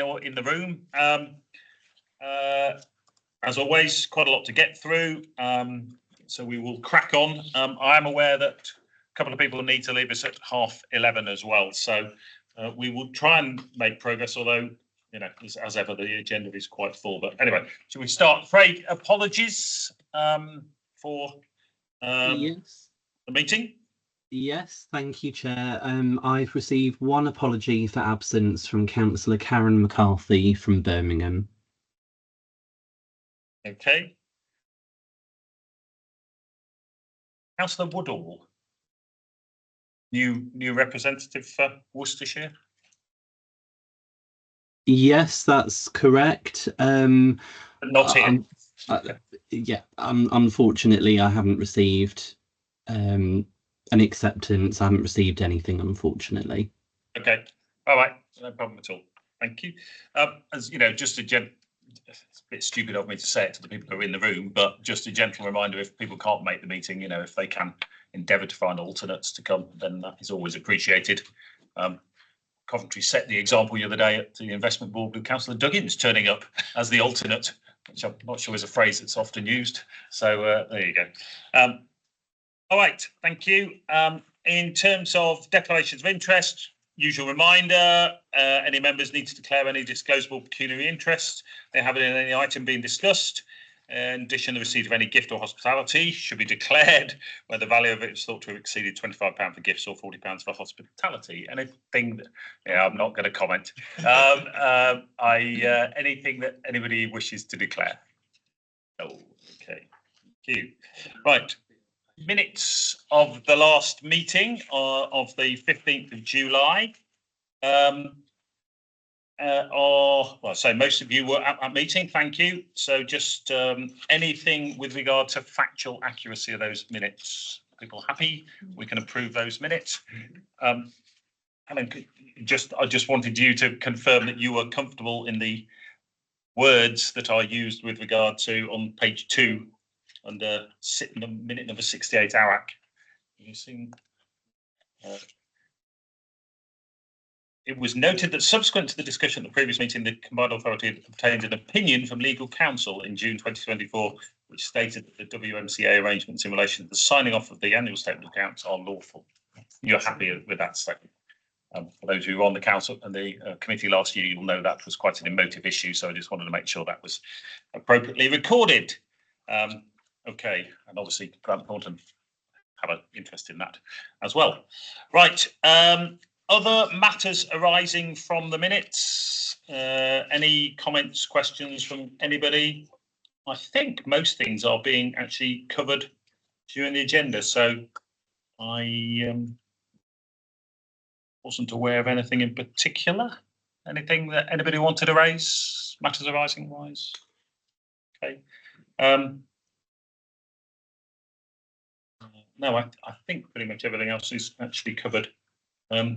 online or in the room. As always, quite a lot to get through, so we will crack on. I am aware that a couple of people need to leave us at 11:30 as well, so we will try and make progress, although, you know, as ever, the agenda is quite full. But anyway, should we start? Craig, apologies for Yes. the meeting. Yes, thank you, Chair. I've received one apology for absence from Councillor Karen McCarthy from Birmingham. Okay. Councillor Woodall, new representative for Worcestershire. Yes, that's correct. But not here. Yeah, unfortunately, I haven't received an acceptance. I haven't received anything, unfortunately. Okay, all right, no problem at all. Thank you. As you know, just it's a bit stupid of me to say it to the people who are in the room, but just a gentle reminder: if people can't make the meeting, you know, if they can endeavour to find alternates to come, then that is always appreciated. Coventry set the example the other day at the investment board with Councillor Duggins turning up as the alternate, which I'm not sure is a phrase that's often used. So there you go. All right, thank you. In terms of declarations of interest, usual reminder, any members need to declare any disclosable pecuniary interest they have in any item being discussed. In addition, the receipt of any gift or hospitality should be declared where the value of it is thought to have exceeded £25 for gifts or £40 for hospitality. Anything that, yeah, I'm not going to comment. Anything that anybody wishes to declare. Oh, okay. Thank you. Right. Minutes of the last meeting of the 15th of July. Well, so most of you were at that meeting, thank you. So just anything with regard to factual accuracy of those minutes. People happy? We can approve those minutes. Helen, I just wanted you to confirm that you were comfortable in the words that I used with regard to on page 2 under minute number 68 ARAC. You seen? It was noted that subsequent to the discussion at the previous meeting, the Combined Authority had obtained an opinion from legal counsel in June 2024, which stated that the WMCA arrangements in relation to the signing off of the annual statement of accounts are lawful. You're happy with that statement? For those who were on the council and the committee last year, you'll know that was quite an emotive issue, so I just wanted to make sure that was appropriately recorded. Okay, and obviously Grant Thornton have an interest in that as well. Right. Other matters arising from the minutes? Any comments, questions from anybody? I think most things are being actually covered during the agenda, so I wasn't aware of anything in particular. Anything that anybody wanted to raise, matters arising wise? Okay. No, I think pretty much everything else is actually covered. No,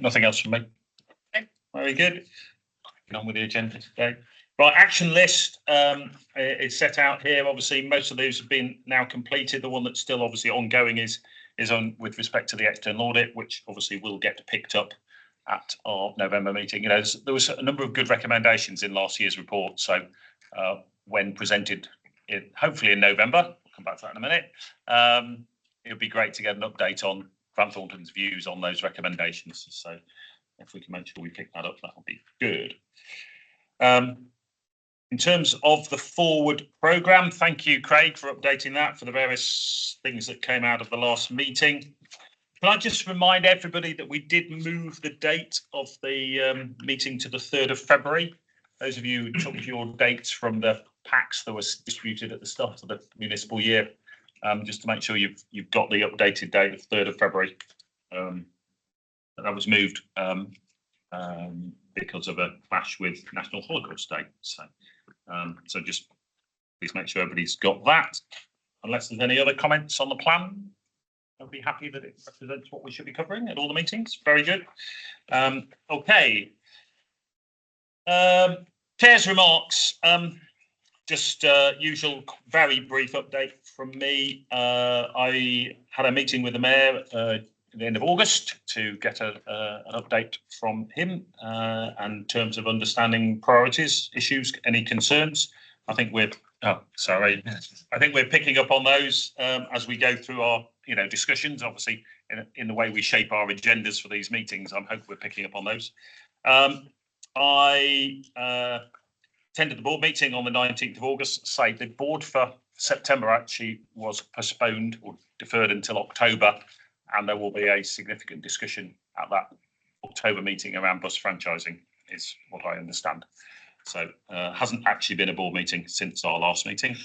nothing else from me. Okay, very good. Get on with the agenda today. Right, action list is set out here. Obviously, most of those have been now completed. The one that's still obviously ongoing is on with respect to the external audit, which obviously will get picked up at our November meeting. You know, there was a number of good recommendations in last year's report. So when presented, hopefully in November, we'll come back to that in a minute. It would be great to get an update on Grant Thornton's views on those recommendations. So if we can make sure we pick that up, that would be good. In terms of the forward programme, thank you, Craig, for updating that for the various things that came out of the last meeting. Can I just remind everybody that we did move the date of the meeting to the 3rd of February. Those of you who took your dates from the packs that was distributed at the start of the municipal year, just to make sure you've got the updated date of 3rd of February. That was moved because of a clash with National Holocaust Day. So just please make sure everybody's got that. Unless there's any other comments on the plan, I'll be happy that it represents what we should be covering at all the meetings. Very good. Okay. Chair's remarks. Just usual very brief update from me. I had a meeting with the mayor the end of August to get an update from him in terms of understanding priorities, issues, any concerns. I think we're picking up on those as we go through our discussions. Obviously, in the way we shape our agendas for these meetings, I'm hoping we're picking up on those. I attended the board meeting on the 19th of August. Say the board for September actually was postponed or deferred until October, and there will be a significant discussion at that October meeting around bus franchising, is what I understand. So hasn't actually been a board meeting since our last meeting.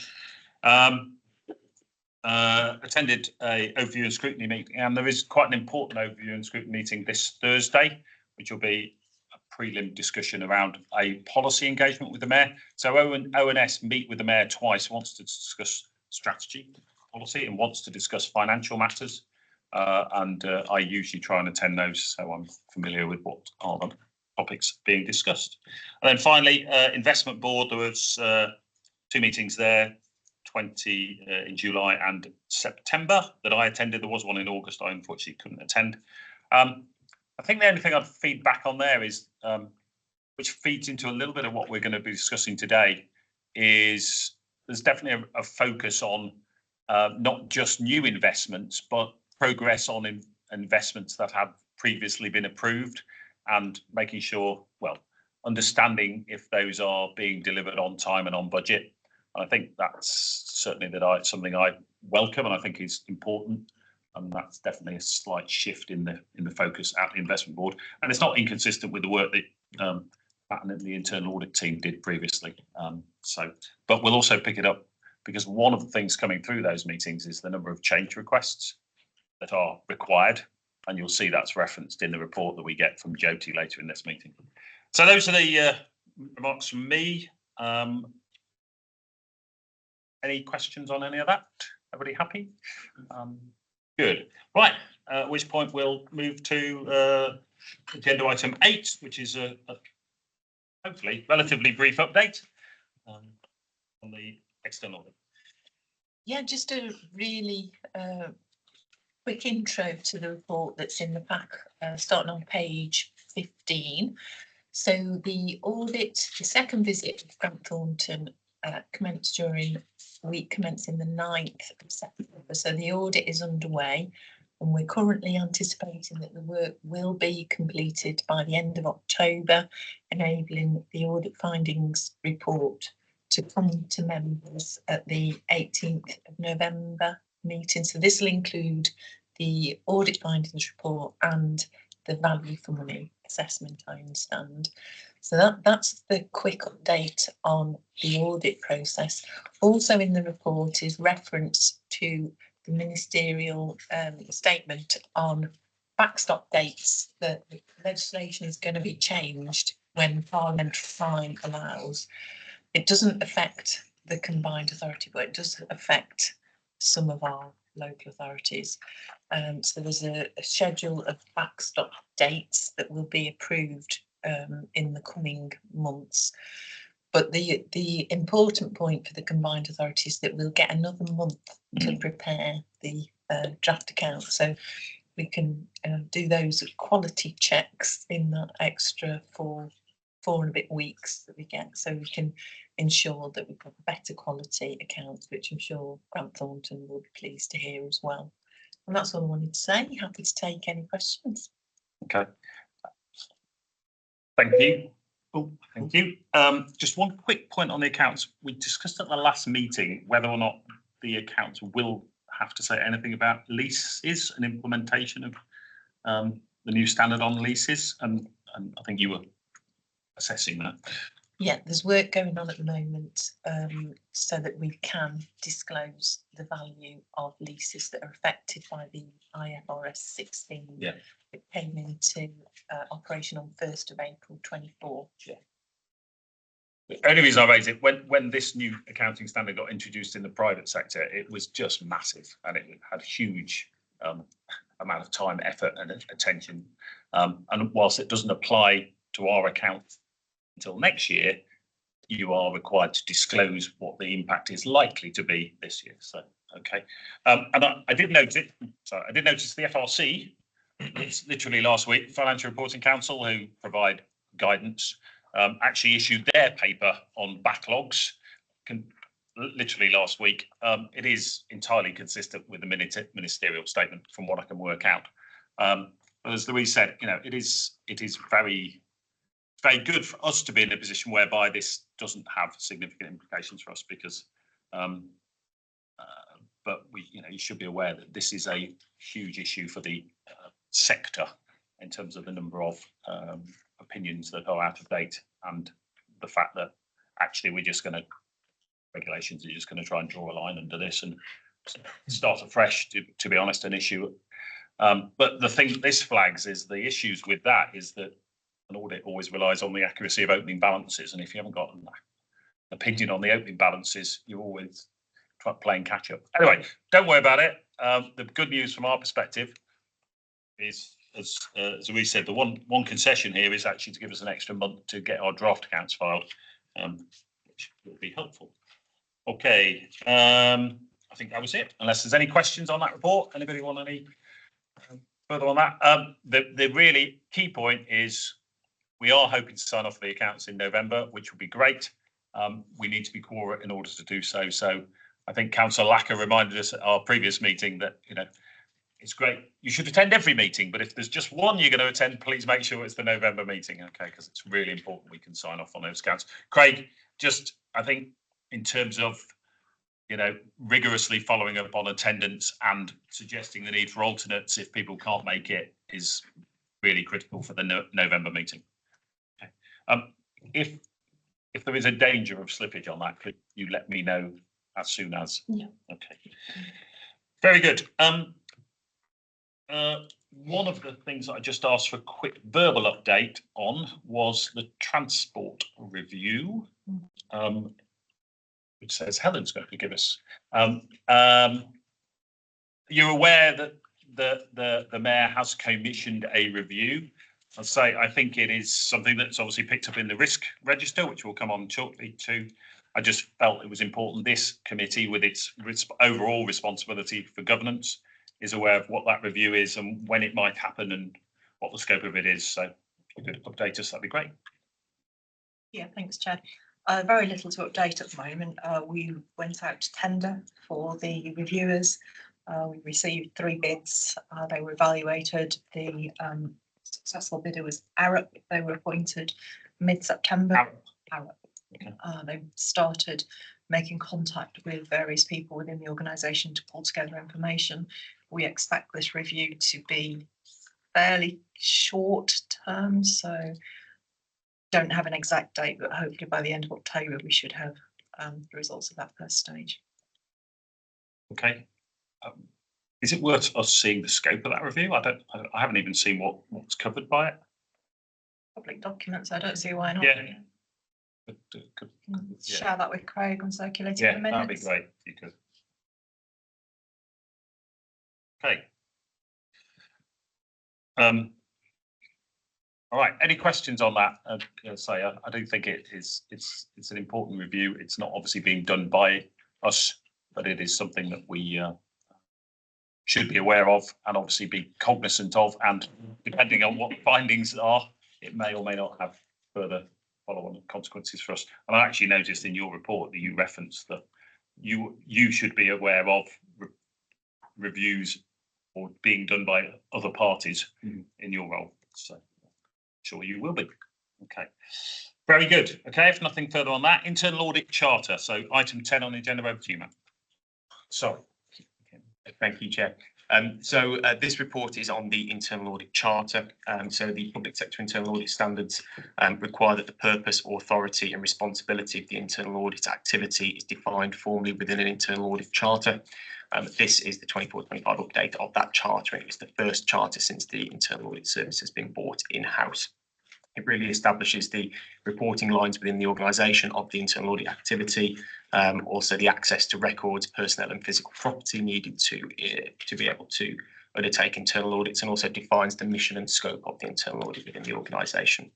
Attended a overview and scrutiny meeting, and there is quite an important overview and scrutiny meeting this Thursday, which will be a prelim discussion around a policy engagement with the mayor. So ONS meet with the mayor twice, wants to discuss strategy, policy, and wants to discuss financial matters. And I usually try and attend those, so I'm familiar with what are the topics being discussed. And then finally, investment board, there was 2 meetings there, 20 in July and September that I attended. There was one in August I unfortunately couldn't attend. I think the only thing I'd feed back on there is, which feeds into a little bit of what we're going to be discussing today, is there's definitely a focus on not just new investments, but progress on investments that have previously been approved, and making sure, well, understanding if those are being delivered on time and on budget. And I think that's certainly something I welcome, and I think is important. And that's definitely a slight shift in the focus at the investment board, and it's not inconsistent with the work that Matt and the internal audit team did previously. But we'll also pick it up, because one of the things coming through those meetings is the number of change requests that are required, and you'll see that's referenced in the report that we get from Jyoti later in this meeting. So those are the remarks from me. Any questions on any of that? Everybody happy? Good. Right, at which point we'll move to agenda item 8, which is a hopefully relatively brief update on the external audit. Yeah, just a really quick intro to the report that's in the pack, starting on page 15. So the audit, the second visit of Grant Thornton commenced during week commencing the 9th of September. So the audit is underway, and we're currently anticipating that the work will be completed by the end of October, enabling the audit findings report to come to members at the 18th of November meeting. So this will include the audit findings report and the value for money assessment, I understand. So that's the quick update on the audit process. Also in the report is reference to the ministerial statement on backstop dates, that the legislation is going to be changed when parliamentary time allows. It doesn't affect the combined authority, but it does affect some of our local authorities. So there's a schedule of backstop dates that will be approved in the coming months. But the important point for the combined authority is that we'll get another month to prepare the draft account. So we can do those quality checks in that extra four and a bit weeks that we get, so we can ensure that we've got better quality accounts, which I'm sure Grant Thornton will be pleased to hear as well. And that's all I wanted to say. Happy to take any questions. Okay. Thank you. Oh, thank you. Just one quick point on the accounts. We discussed at the last meeting whether or not the accounts will have to say anything about leases and implementation of the new standard on leases, and I think you were assessing that. Yeah, there's work going on at the moment so that we can disclose the value of leases that are affected by the IFRS 16. Yeah. It came into operation on 1st of April 24. Yeah. The only reason I raise it, when this new accounting standard got introduced in the private sector, it was just massive, and it had huge amount of time, effort and attention. And whilst it doesn't apply to our account until next year, you are required to disclose what the impact is likely to be this year. So, okay. And I did notice the FRC it's literally last week, Financial Reporting Council, who provide guidance, actually issued their paper on backlogs. Literally last week. It is entirely consistent with the ministerial statement, from what I can work out. But as Louise said, it is very good for us to be in a position whereby this doesn't have significant implications for us, because but you should be aware that this is a huge issue for the sector in terms of the number of opinions that are out of date, and the fact that actually regulations are just going to try and draw a line under this and start afresh, to be honest, an issue. But the thing this flags is the issues with that is that an audit always relies on the accuracy of opening balances, and if you haven't got an opinion on the opening balances, you're always playing catch up. Anyway, don't worry about it. The good news from our perspective is, as we said, the one concession here is actually to give us an extra month to get our draft accounts filed, which will be helpful. Okay, I think that was it. Unless there's any questions on that report, anybody want any further on that? The really key point is we are hoping to sign off the accounts in November, which will be great. We need to be quorate in order to do so. So I think Councillor Lacker reminded us at our previous meeting that it's great. You should attend every meeting, but if there's just one you're going to attend, please make sure it's the November meeting, okay? Because it's really important we can sign off on those accounts. Craig, I think in terms of rigorously following up on attendance and suggesting the need for alternates if people can't make it is really critical for the November meeting. Okay. If there is a danger of slippage on that, could you let me know as soon as? Yeah. Okay. Very good. One of the things that I just asked for a quick verbal update on was the transport review, which says Helen's going to give us. You're aware that the Mayor has commissioned a review. I think it is something that's obviously picked up in the risk register, which we'll come on shortly to. I just felt it was important this committee, with its overall responsibility for governance, is aware of what that review is and when it might happen and what the scope of it is. So if you could update us, that'd be great. Yeah, thanks, Chad. Very little to update at the moment. We went out to tender for the reviewers. We received 3 bids. They were evaluated. The successful bidder was Arup. They were appointed mid-September. Arup. Okay. They started making contact with various people within the organisation to pull together information. We expect this review to be fairly short term, so don't have an exact date, but hopefully by the end of October we should have the results of that first stage. Okay. Is it worth us seeing the scope of that review? I haven't even seen what's covered by it. Public documents. I don't see why not. Yeah. Share that with Craig and circulate it Yeah, in minutes. that'd be great if you could. Okay. All right. Any questions on that? I do think it's an important review. It's not obviously being done by us, but it is something that we should be aware of and obviously be cognizant of. And depending on what the findings are, it may or may not have further follow-on consequences for us. And I actually noticed in your report that you referenced that you should be aware of reviews or being done by other parties in your role. So sure you will be. Okay, very good. Okay, if nothing further on that, internal audit charter. So item 10 on the agenda, over to you, Matt. Sorry. Thank you, Chair. This report is on the internal audit charter. So the public sector internal audit standards require that the purpose, authority and responsibility of the internal audit activity is defined formally within an internal audit charter. This is the 24-25 update of that charter. It was the first charter since the internal audit service has been brought in-house. It really establishes the reporting lines within the organisation of the internal audit activity, also the access to records, personnel and physical property needed to be able to undertake internal audits, and also defines the mission and scope of the internal audit within the organisation.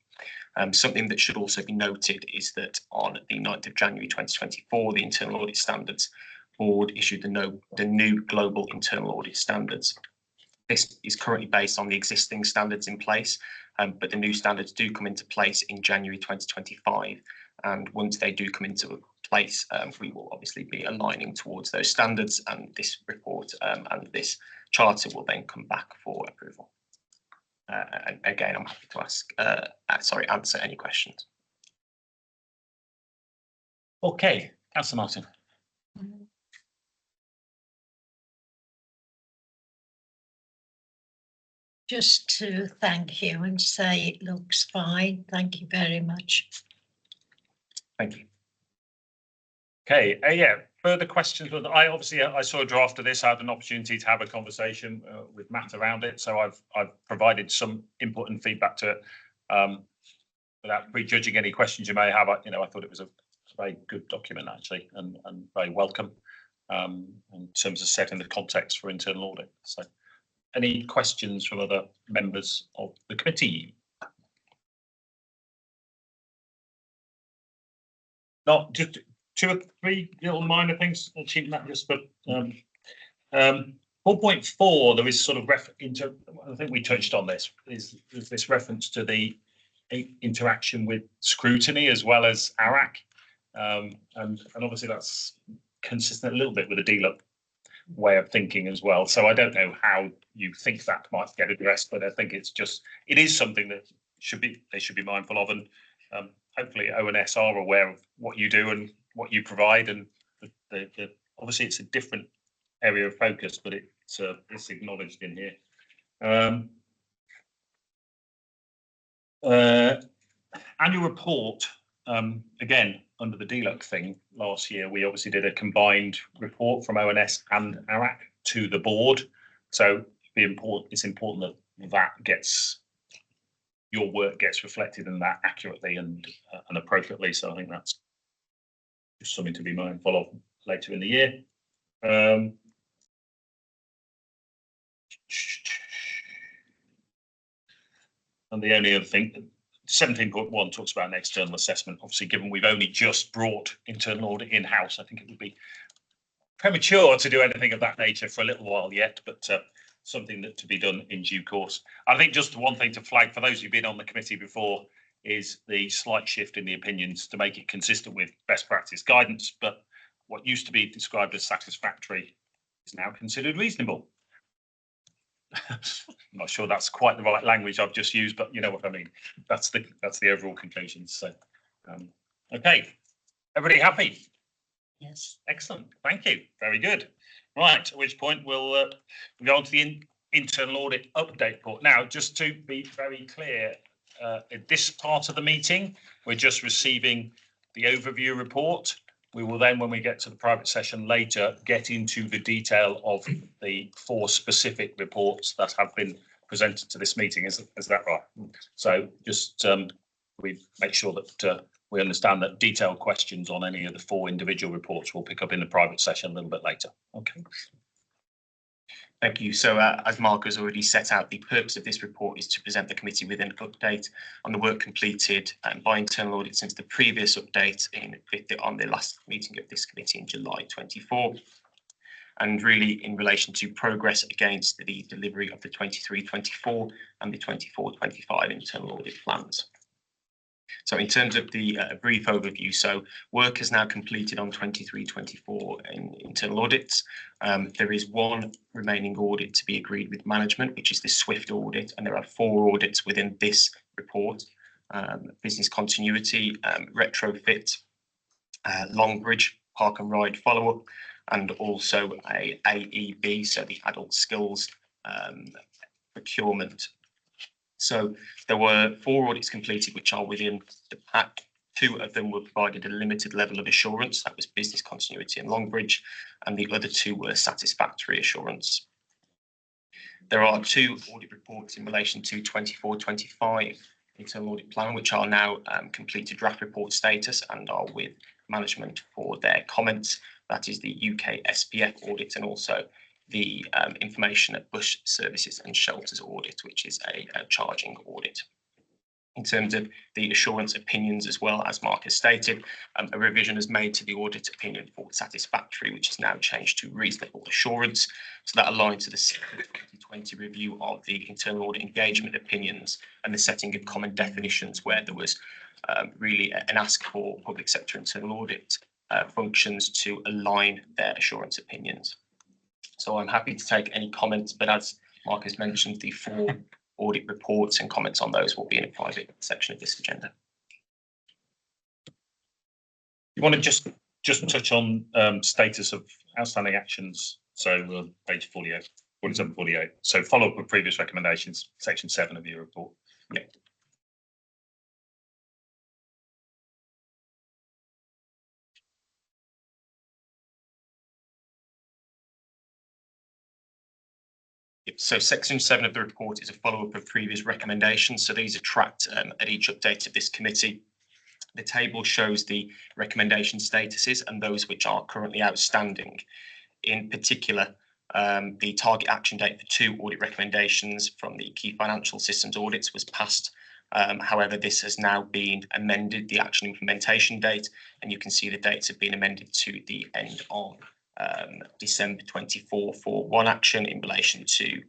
Something that should also be noted is that on the 9th of January 2024, the Internal Audit Standards Board issued the new Global Internal Audit Standards. This is currently based on the existing standards in place, but the new standards do come into place in January 2025. And once they do come into place, we will obviously be aligning towards those standards, and this report and this charter will then come back for approval. And again, I'm happy to answer any questions. Okay, Councillor Martin. Just to thank you and say it looks fine. Thank you very much. Thank you. Okay, yeah, further questions? I saw a draft of this. I had an opportunity to have a conversation with Matt around it, so I've provided some input and feedback to it. Without prejudging any questions you may have, I thought it was a very good document actually, and very welcome in terms of setting the context for internal audit. So, any questions from other members of the committee? Not just 2 or 3 little minor things, achieving that just, but 4.4, there is sort of I think we touched on this, is this reference to the interaction with scrutiny as well as ARAC, and obviously that's consistent a little bit with the DLUP way of thinking as well. So I don't know how you think that might get addressed, but I think it is something that they should be mindful of, and hopefully ONS are aware of what you do and what you provide, and obviously it's a different area of focus, but it's acknowledged in here. Annual report, again, under the DLUC thing last year, we obviously did a combined report from ONS and ARAC to the board. So it's important that your work gets reflected in that accurately and appropriately. So I think that's just something to be mindful of later in the year. And the only other thing, 17.1 talks about an external assessment. Obviously, given we've only just brought internal audit in-house, I think it would be premature to do anything of that nature for a little while yet, but something that to be done in due course. I think just one thing to flag for those who've been on the committee before is the slight shift in the opinions to make it consistent with best practice guidance, but what used to be described as satisfactory is now considered reasonable. I'm not sure that's quite the right language I've just used, but you know what I mean. That's the overall conclusion. So, okay, everybody happy? Yes. Excellent. Thank you. Very good. Right. At which point we'll go on to the internal audit update report. Now, just to be very clear, at this part of the meeting, we're just receiving the overview report. We will then, when we get to the private session later, get into the detail of the 4 specific reports that have been presented to this meeting. Is that right? So just we make sure that we understand that detailed questions on any of the 4 individual reports we'll pick up in the private session a little bit later. Okay. Thank you. So as Mark has already set out, the purpose of this report is to present the committee with an update on the work completed by internal audit since the previous update on the last meeting of this committee in July 24, and really in relation to progress against the delivery of the 23-24 and the 24-25 internal audit plans. So in terms of the brief overview, so work is now completed on 23-24 in internal audits. There is 1 remaining audit to be agreed with management, which is the SWIFT audit, and there are 4 audits within this report: business continuity, retrofit, Longbridge, park and ride follow-up, and also a AEB, so the adult skills procurement. So there were 4 audits completed, which are within the pack. 2 of them were provided a limited level of assurance, that was business continuity and Longbridge, and the other 2 were satisfactory assurance. There are 2 audit reports in relation to 24-25 internal audit plan, which are now completed draft report status and are with management for their comments. That is the UK SPF audit and also the information at Bush Services and Shelters audit, which is a charging audit. In terms of the assurance opinions as well, as Mark has stated, a revision is made to the audit opinion for satisfactory, which is now changed to reasonable assurance. So that aligns to the 2020 review of the internal audit engagement opinions and the setting of common definitions, where there was really an ask for public sector internal audit functions to align their assurance opinions. So I'm happy to take any comments, but as Mark has mentioned, the full audit reports and comments on those will be in a private section of this agenda. You want to just touch on status of outstanding actions. So page 48, 47, 48. So follow up with previous recommendations, section 7 of your report. Yeah. So section 7 of the report is a follow-up of previous recommendations. So these are tracked at each update of this committee. The table shows the recommendation statuses and those which are currently outstanding. In particular, the target action date for 2 audit recommendations from the key financial systems audits was passed. However, this has now been amended, the action implementation date, and you can see the dates have been amended to the end of December 24 for one action in relation to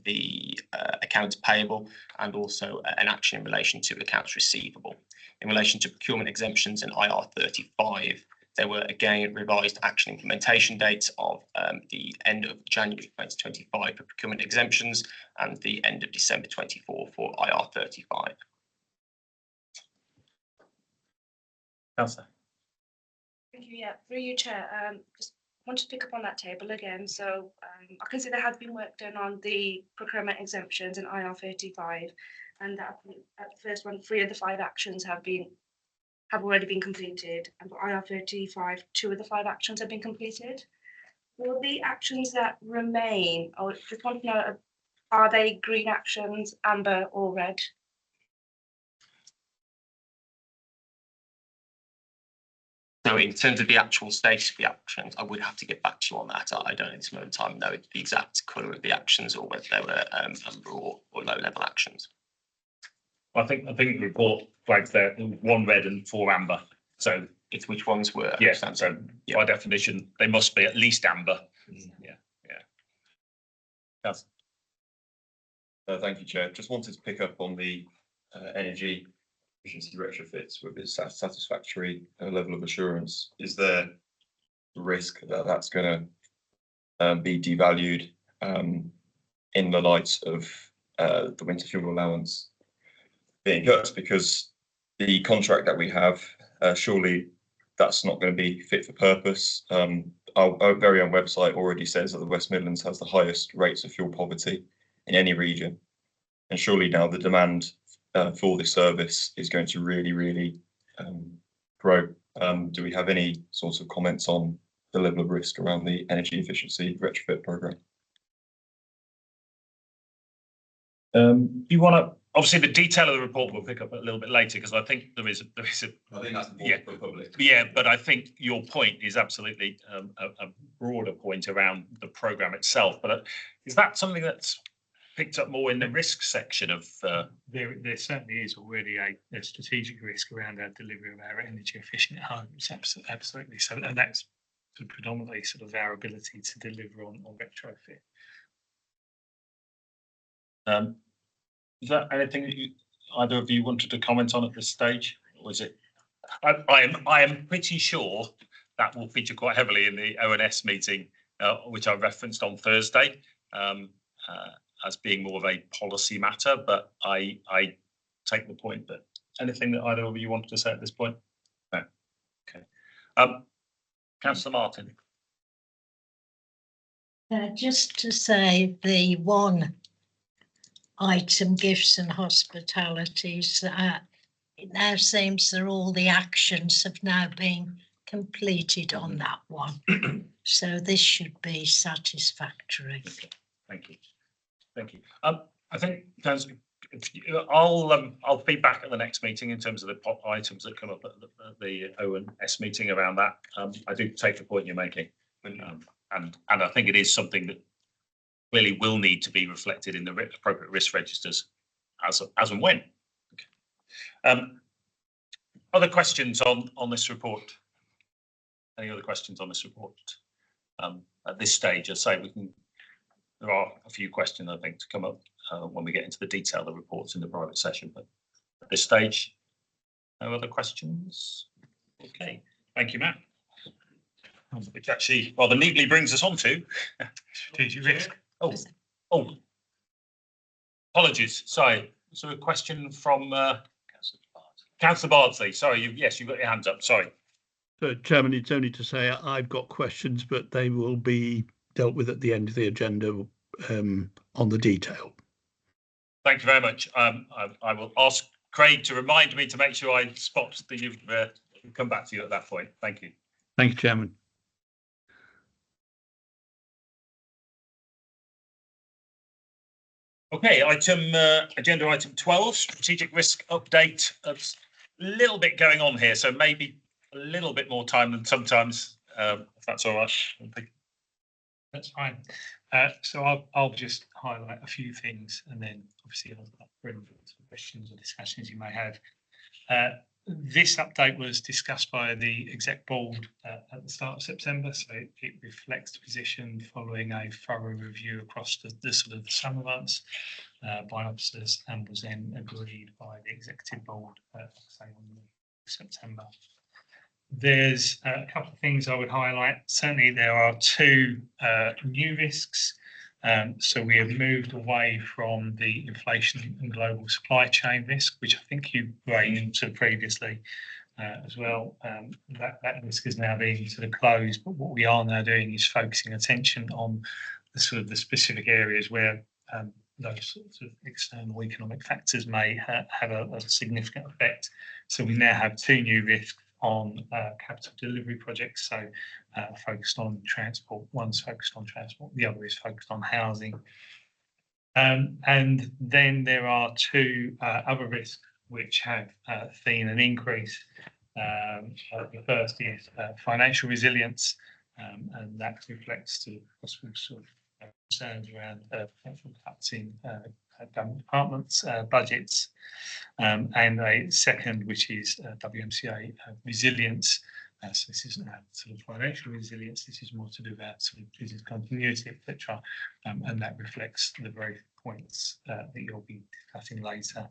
the accounts payable, and also an action in relation to accounts receivable. In relation to procurement exemptions and IR35, there were again revised action implementation dates of the end of January 2025 for procurement exemptions and the end of December 24 for IR35. Councillor. Thank you. Yeah, through you, Chair. Just want to pick up on that table again. So I can see there has been work done on the procurement exemptions and IR35, and that at the first one, 3 of the 5 actions have already been completed, and for IR35, 2 of the 5 actions have been completed. Will the actions that remain, I just want to know, are they green actions, amber, or red? So in terms of the actual status of the actions, I would have to get back to you on that. I don't at this moment in time know the exact colour of the actions or whether they were amber or low level actions. I think the report flags there 1 red and 4 amber. So It's which ones were. yes, so by definition they must be at least amber. Yeah. Yes. Thank you, Chair. Just wanted to pick up on the energy efficiency retrofits with its satisfactory level of assurance. Is there a risk that that's going to be devalued in the light of the winter fuel allowance being cut? Because the contract that we have, surely that's not going to be fit for purpose. Our very own website already says that the West Midlands has the highest rates of fuel poverty in any region, and surely now the demand for this service is going to really grow. Do we have any sorts of comments on the level of risk around the energy efficiency retrofit programme? You want to, obviously the detail of the report we'll pick up a little bit later, because I think there is a I think that's yeah, for the public. Yeah, but I think your point is absolutely a broader point around the programme itself. But is that something that's picked up more in the risk section of? There certainly is already a strategic risk around our delivery of our energy efficient homes. Absolutely. So, and that's predominantly sort of our ability to deliver on retrofit. Is that anything that either of you wanted to comment on at this stage, or is it? I am pretty sure that will feature quite heavily in the ONS meeting, which I referenced on Thursday, as being more of a policy matter. But I take the point that anything that either of you wanted to say at this point? No. Okay. Councillor Martin. Just to say, the one item, gifts and hospitalities, it now seems that all the actions have now been completed on that one. So this should be satisfactory. Okay. Thank you. Thank you. I think I'll feed back at the next meeting in terms of the items that come up at the ONS meeting around that. I do take the point you're making, and I think it is something that really will need to be reflected in the appropriate risk registers as and when. Okay. Other questions on this report? Any other questions on this report? At this stage, I say there are a few questions I think to come up when we get into the detail of the reports in the private session, but at this stage, no other questions? Okay, thank you, Matt. Which actually rather neatly brings us on to Strategic risk. Oh, apologies. Sorry. So a question from Councillor Bardsley. Sorry, yes, you've got your hands up. Sorry. So, Chairman, it's only to say I've got questions, but they will be dealt with at the end of the agenda on the detail. Thank you very much. I will ask Craig to remind me to make sure I spot that you've come back to you at that point. Thank you. Thank you, Chairman. Okay, agenda item 12, strategic risk update. There's a little bit going on here, so maybe a little bit more time than sometimes, if that's all right. That's fine. So I'll just highlight a few things, and then obviously I'll bring some questions or discussions you may have. This update was discussed by the exec board at the start of September, so it reflects the position following a thorough review across the sort of the summer months by officers, and was then agreed by the executive board, say on September. There's a couple of things I would highlight. Certainly there are two new risks. So we have moved away from the inflation and global supply chain risk, which I think you ran into previously as well. That risk is now being sort of closed, but what we are now doing is focusing attention on the sort of the specific areas where those sorts of external economic factors may have a significant effect. So we now have two new risks on capital delivery projects, so focused on transport. One's focused on transport, the other is focused on housing. And then there are two other risks which have seen an increase. The first is financial resilience, and that reflects to possible sort of concerns around potential cuts in government departments' budgets, and a second, which is WMCA resilience. So this is sort of financial resilience. This is more to do about sort of business continuity, etc., and that reflects the very points that you'll be discussing later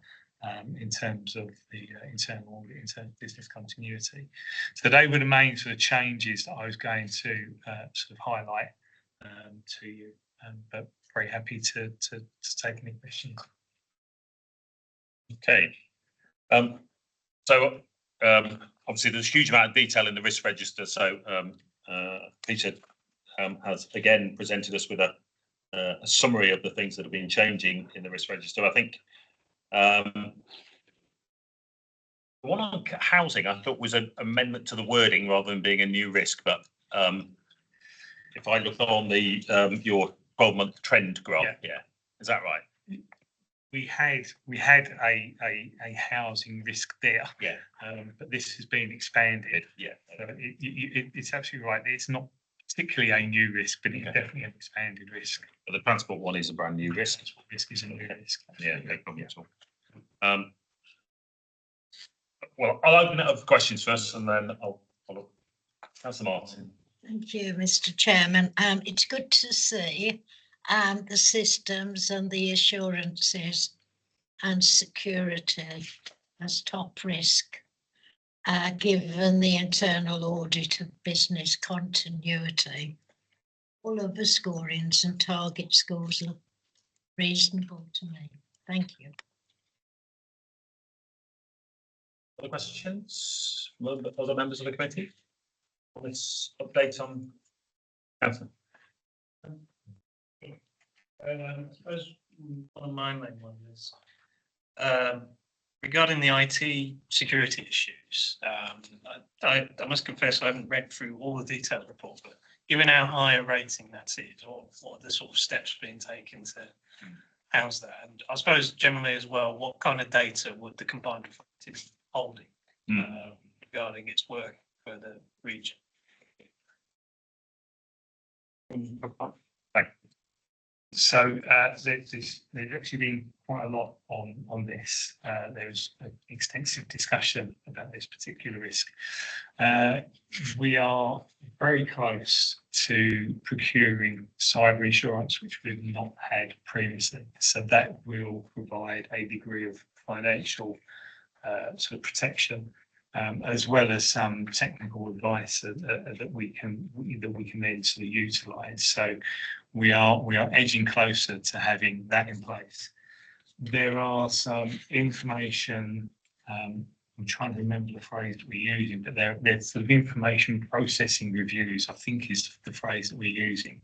in terms of the internal audit, in terms of business continuity. So they were the main sort of changes that I was going to sort of highlight to you, but very happy to take any questions. Okay. So obviously there's a huge amount of detail in the risk register. So Peter has again presented us with a summary of the things that have been changing in the risk register. I think the one on housing I thought was an amendment to the wording rather than being a new risk. But if I look on the your 12-month trend graph, yeah, is that right? We had a housing risk there, yeah, but this has been expanded. Yeah, it's absolutely right. It's not particularly a new risk, but it's definitely an expanded risk. But the transport one is a brand new risk. Risk is a new risk. Yeah, no problem at all. Well, I'll open it up for questions first, and then I'll follow. Councillor Martin. Thank you, Mr. Chairman. It's good to see the systems and the assurances and security as top risk, given the internal audit of business continuity. All of the scorings and target scores look reasonable to me. Thank you. Other questions from other members of the committee on this update on council? I suppose one of my main ones is regarding the IT security issues. I must confess I haven't read through all the detailed report, but given how high a rating that is, what are the sort of steps being taken to house that? And I suppose generally as well, what kind of data would the combined authority be holding regarding its work for the region? Thank you. So there's actually been quite a lot on this. There was an extensive discussion about this particular risk. We are very close to procuring cyber insurance, which we've not had previously. So that will provide a degree of financial sort of protection, as well as some technical advice that we can then sort of utilise. So we are edging closer to having that in place. There are some information. I'm trying to remember the phrase that we're using, but there's sort of information processing reviews, I think is the phrase that we're using,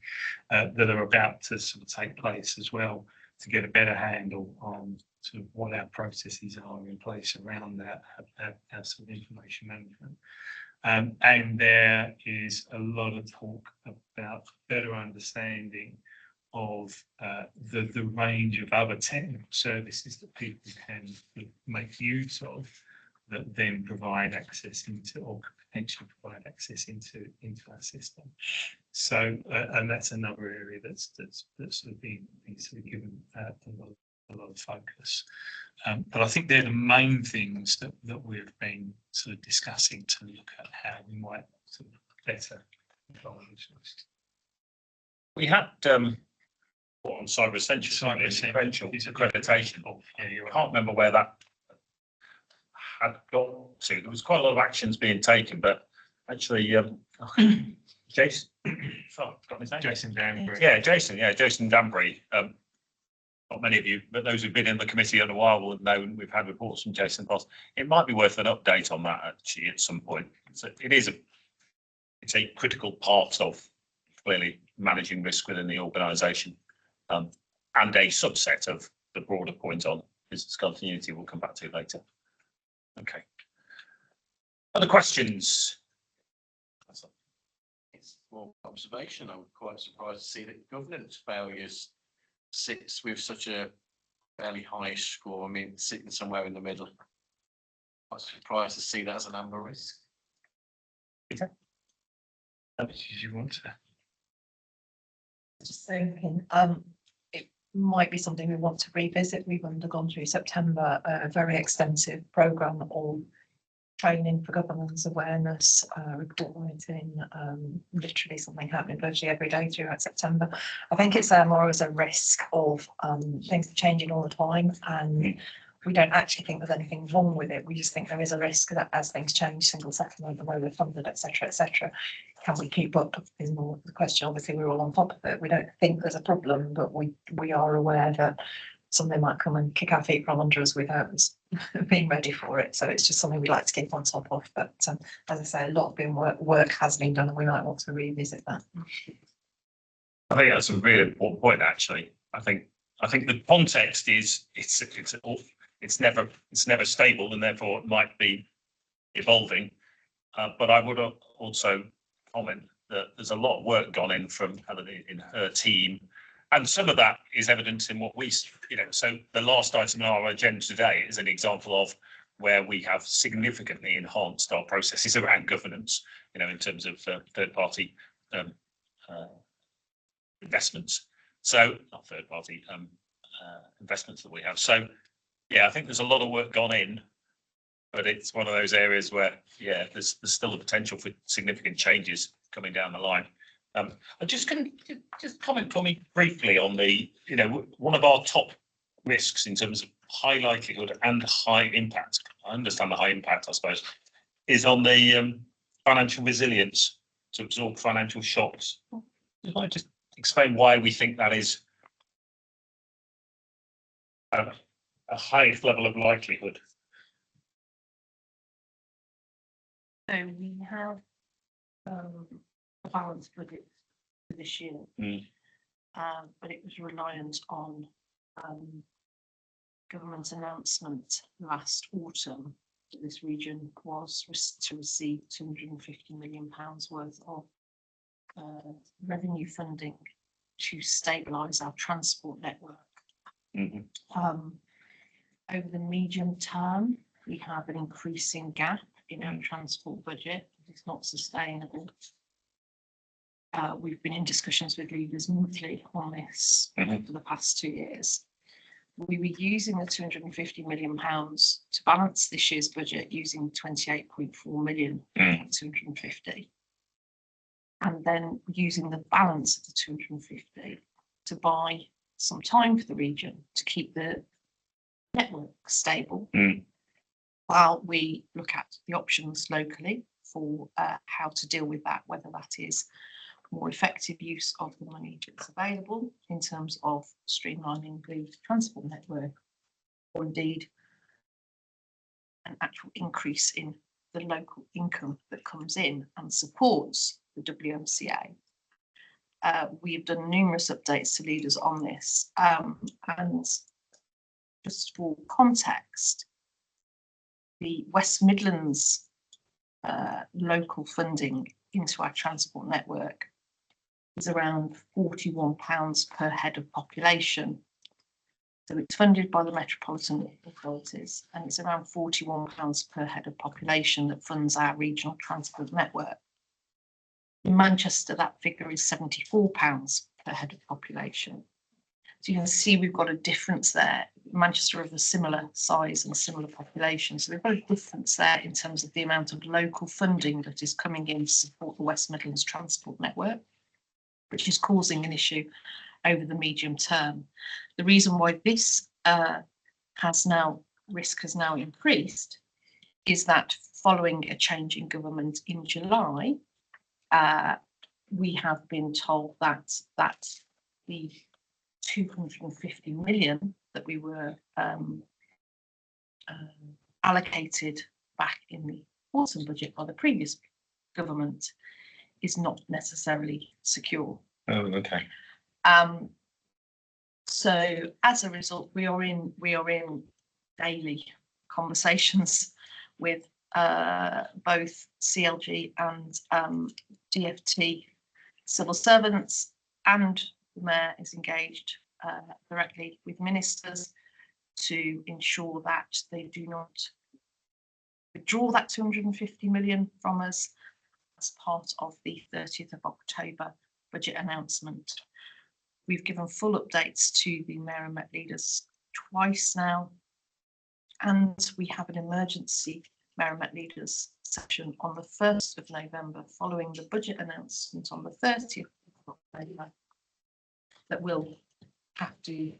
that are about to sort of take place as well, to get a better handle on sort of what our processes are in place around that, our sort of information management. And there is a lot of talk about better understanding of the range of other technical services that people can make use of, that then provide access into, or potentially provide access into our system. So, and that's another area that's sort of been sort of given a lot of focus. But I think they're the main things that we've been sort of discussing to look at how we might sort of better control these risks. We had on cyber essentials accreditation. Yeah, I can't remember where that had got to. There was quite a lot of actions being taken, but actually, Jason, Jason Danbury. Yeah, Jason Danbury. Not many of you, but those who've been in the committee a while will know we've had reports from Jason Foss. It might be worth an update on that actually at some point. So it's a critical part of clearly managing risk within the organisation, and a subset of the broader point on business continuity we'll come back to later. Okay. Other questions? It's more observation. I'm quite surprised to see that governance failures sits with such a fairly high score. I mean, sitting somewhere in the middle. I'm surprised to see that as an amber risk. Peter? Did you want to? Just thinking, it might be something we want to revisit. We've undergone through September a very extensive programme of training for governance awareness, report writing, literally something happening virtually every day throughout September. I think it's there more as a risk of things changing all the time, and we don't actually think there's anything wrong with it. We just think there is a risk that as things change, single settlement, the way we're funded, etc., can we keep up is more the question. Obviously, we're all on top of it. We don't think there's a problem, but we are aware that something might come and kick our feet from under us without us being ready for it. So it's just something we'd like to keep on top of. But as I say, a lot of work has been done, and we might want to revisit that. I think that's a really important point. Actually, I think the context is it's never stable, and therefore it might be evolving. But I would also comment that there's a lot of work gone in from Helen in her team. And some of that is evidence in what we, so the last item on our agenda today is an example of where we have significantly enhanced our processes around governance, in terms of third-party investments. So not third-party investments that we have. So, yeah, I think there's a lot of work gone in, but it's one of those areas where, yeah, there's still the potential for significant changes coming down the line. I'm just comment for me briefly on the, one of our top risks in terms of high likelihood and high impact. I understand the high impact, I suppose, is on the financial resilience to absorb financial shocks. If I just explain why we think that is a highest level of likelihood. So we have a balanced budget for this year, but it was reliant on government announcement last autumn that this region was to receive £250 million worth of revenue funding to stabilise our transport network. Over the medium term, we have an increasing gap in our transport budget. It's not sustainable. We've been in discussions with leaders monthly on this for the past 2 years. we were using the £250 million to balance this year's budget using 28.4 million, 250, and then using the balance of the 250 to buy some time for the region to keep the network stable while we look at the options locally for how to deal with that, whether that is more effective use of the money that's available in terms of streamlining the transport network, or indeed an actual increase in the local income that comes in and supports the WMCA. We have done numerous updates to leaders on this, and just for context, the West Midlands local funding into our transport network is around £41 per head of population. So it's funded by the metropolitan authorities, and it's around £41 per head of population that funds our regional transport network. In Manchester, that figure is £74 per head of population. So you can see we've got a difference there. Manchester of a similar size and similar population. So we've got a difference there in terms of the amount of local funding that is coming in to support the West Midlands transport network, which is causing an issue over the medium term. The reason why this risk has now increased is that following a change in government in July, we have been told that the 250 million that we were allocated back in the autumn budget by the previous government is not necessarily secure. Oh, okay. So as a result, we are in daily conversations with both CLG and DFT civil servants, and the Mayor is engaged directly with ministers to ensure that they do not withdraw that 250 million from us as part of the 30th of October budget announcement. We've given full updates to the Mayor and Met leaders twice now, and we have an emergency Mayor and Met leaders session on the 1st of November following the budget announcement on the 30th of October that will have to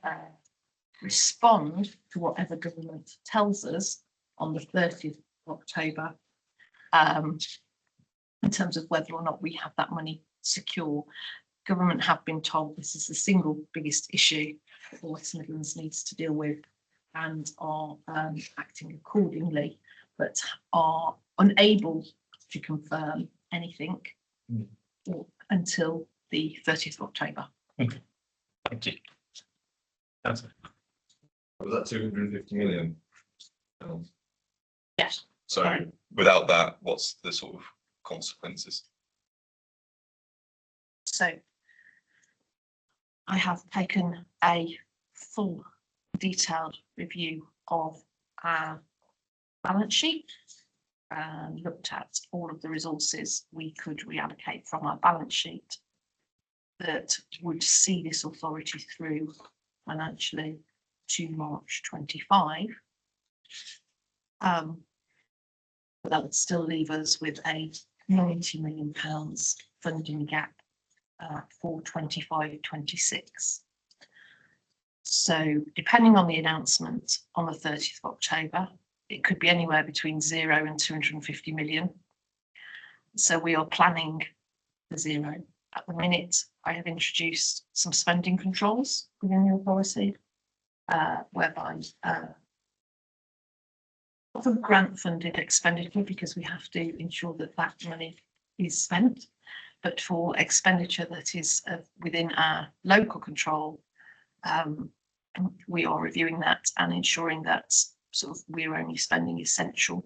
respond to whatever government tells us on the 30th of October in terms of whether or not we have that money secure. Government have been told this is the single biggest issue that the West Midlands needs to deal with, and are acting accordingly, but are unable to confirm anything until the 30th of October. Okay. Thank you. That's it. Was that 250 million? Yes. So without that, what's the sort of consequences? So I have taken a full detailed review of our balance sheet and looked at all of the resources we could reallocate from our balance sheet that would see this authority through financially to March 25. But that would still leave us with a £90 million funding gap for 25-26. So depending on the announcement on the 30th of October, it could be anywhere between 0 and 250 million. So we are planning for 0. At the minute, I have introduced some spending controls within the authority, whereby for grant funded expenditure, because we have to ensure that that money is spent, but for expenditure that is within our local control, we are reviewing that and ensuring that sort of we're only spending essential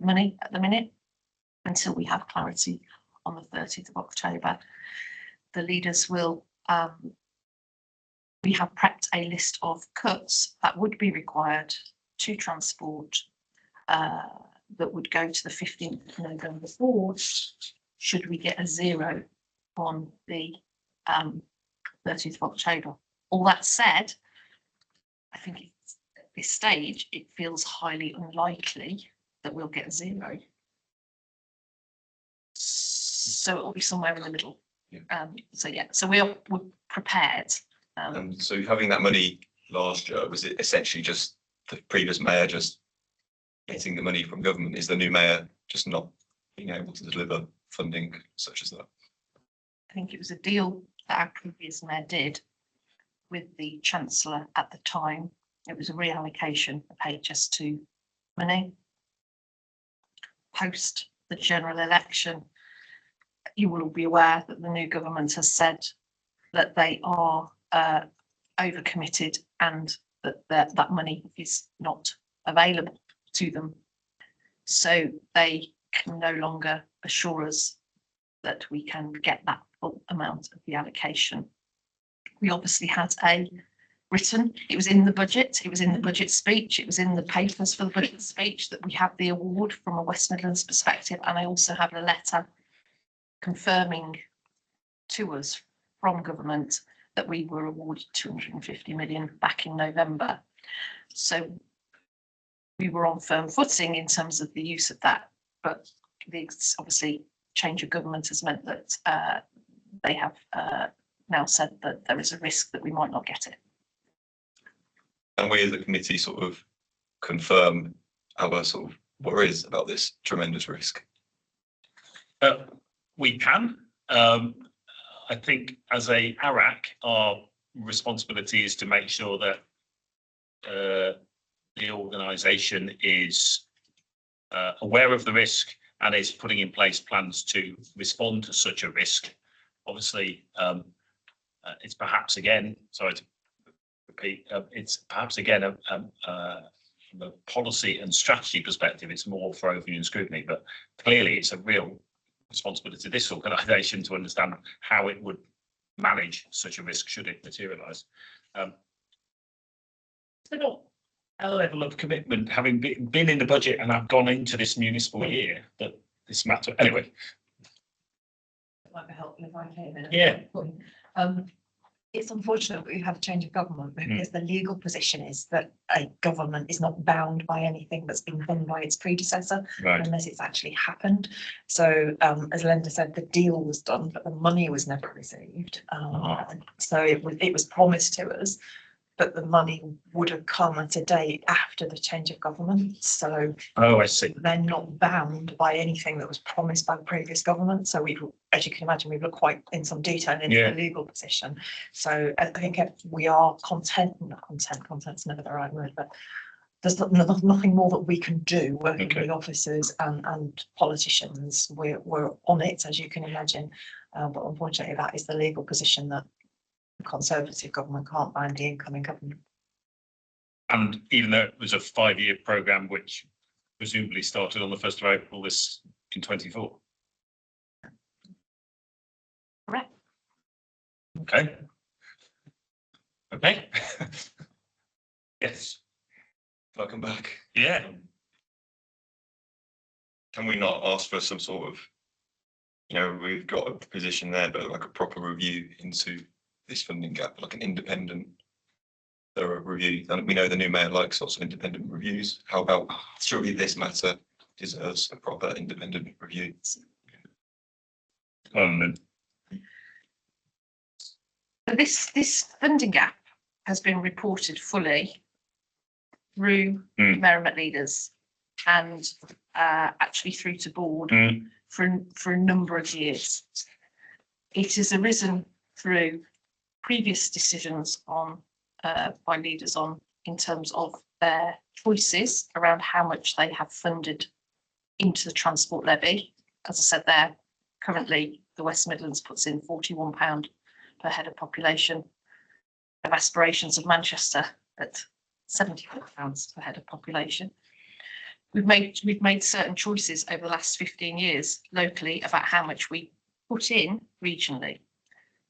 money at the minute until we have clarity on the 30th of October. The leaders will, we have prepped a list of cuts that would be required to transport that would go to the 15th of November board should we get a 0 on the 30th of October. All that said, I think it's, at this stage, it feels highly unlikely that we'll get zero. So it'll be somewhere in the middle. Yeah. So yeah, so we're prepared. So having that money last year, was it essentially just the previous mayor just getting the money from government? Is the new mayor just not being able to deliver funding such as that? I think it was a deal that our previous mayor did with the chancellor at the time. It was a reallocation of HS2 money. Post the general election, you will all be aware that the new government has said that they are overcommitted and that money is not available to them. So they can no longer assure us that we can get that full amount of the allocation. We obviously had a written, it was in the budget, it was in the budget speech, it was in the papers for the budget speech that we have the award from a West Midlands perspective, and I also have a letter confirming to us from government that we were awarded 250 million back in November. So we were on firm footing in terms of the use of that, but the obviously change of government has meant that they have now said that there is a risk that we might not get it. And we as a committee sort of confirm our sort of worries about this tremendous risk. We can. I think as a ARAC, our responsibility is to make sure that the organisation is aware of the risk and is putting in place plans to respond to such a risk. Obviously, it's perhaps again, sorry to repeat, it's perhaps again from a policy and strategy perspective, it's more for overview and scrutiny, but clearly it's a real responsibility of this organisation to understand how it would manage such a risk should it materialise. They're not a level of commitment, having been in the budget and I've gone into this municipal year, that this matter anyway. It might be helpful if I came in. Yeah. It's unfortunate that we've had a change of government because the legal position is that a government is not bound by anything that's been done by its predecessor, Right. unless it's actually happened. So as Linda said, the deal was done, but the money was never received. So it was promised to us, but the money would have come at a date after the change of government. So Oh, I see. they're not bound by anything that was promised by the previous government. So we've, as you can imagine, we've looked quite in some detail into the legal position. So I think we are content's never the right word, but there's nothing more that we can do working with officers and politicians. We're on it, as you can imagine. But unfortunately, that is the legal position that the Conservative government can't bind the incoming government. And even though it was a 5-year programme, which presumably started on the 1st of April this in 24. Correct. Okay. Okay. Yes. Welcome back. Yeah. Can we not ask for some sort of, we've got a position there, but like a proper review into this funding gap, like an independent thorough review? And we know the new mayor likes lots of independent reviews. How about surely this matter deserves a proper independent review? This funding gap has been reported fully through Merrimack leaders and actually through to board for a number of years. It has arisen through previous decisions on by leaders in terms of their choices around how much they have funded into the transport levy. As I said there, currently the West Midlands puts in £41 per head of population. Of aspirations of Manchester at £74 per head of population. We've made certain choices over the last 15 years locally about how much we put in regionally.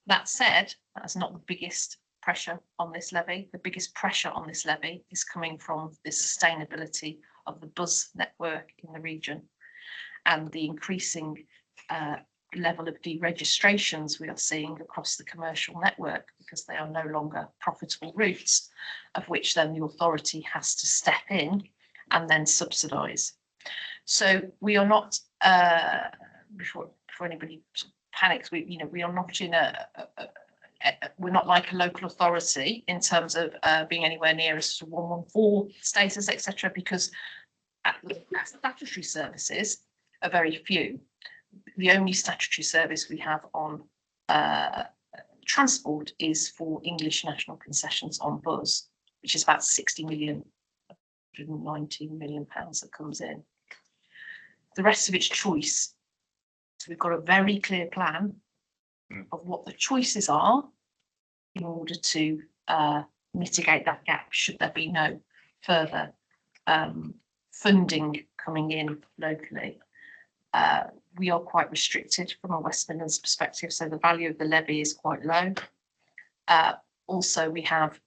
That said, that's not the biggest pressure on this levy. The biggest pressure on this levy is coming from the sustainability of the bus network in the region and the increasing level of deregistrations we are seeing across the commercial network, because they are no longer profitable routes, of which then the authority has to step in and then subsidise. So we are not, before anybody panics, we are not in we're not like a local authority in terms of being anywhere near a sort of 114 status, etc., because statutory services are very few. The only statutory service we have on transport is for English national concessions on bus, which is about 60 million, 119 million pounds that comes in. The rest of it's choice. So we've got a very clear plan of what the choices are in order to mitigate that gap should there be no further funding coming in locally. We are quite restricted from a West Midlands perspective, so the value of the levy is quite low. Also, we have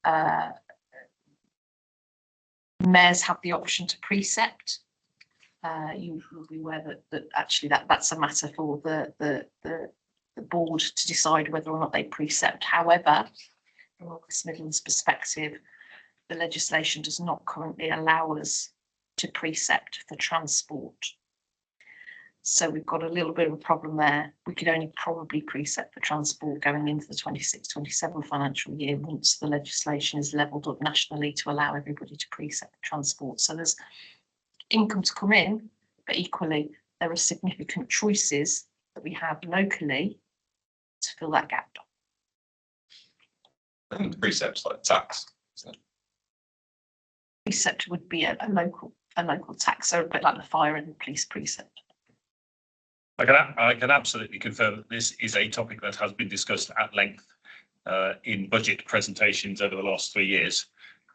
mayors have the option to precept. You will be aware that actually that's a matter for the board to decide whether or not they precept. However, from a West Midlands perspective, the legislation does not currently allow us to precept for transport. So we've got a little bit of a problem there. We could only probably precept for transport going into the 26-27 financial year once the legislation is levelled up nationally to allow everybody to precept for transport. So there's income to come in, but equally there are significant choices that we have locally to fill that gap. I think the precepts like tax. Precept would be a local tax, so a bit like the fire and police precept. I can absolutely confirm that this is a topic that has been discussed at length in budget presentations over the last 3 years,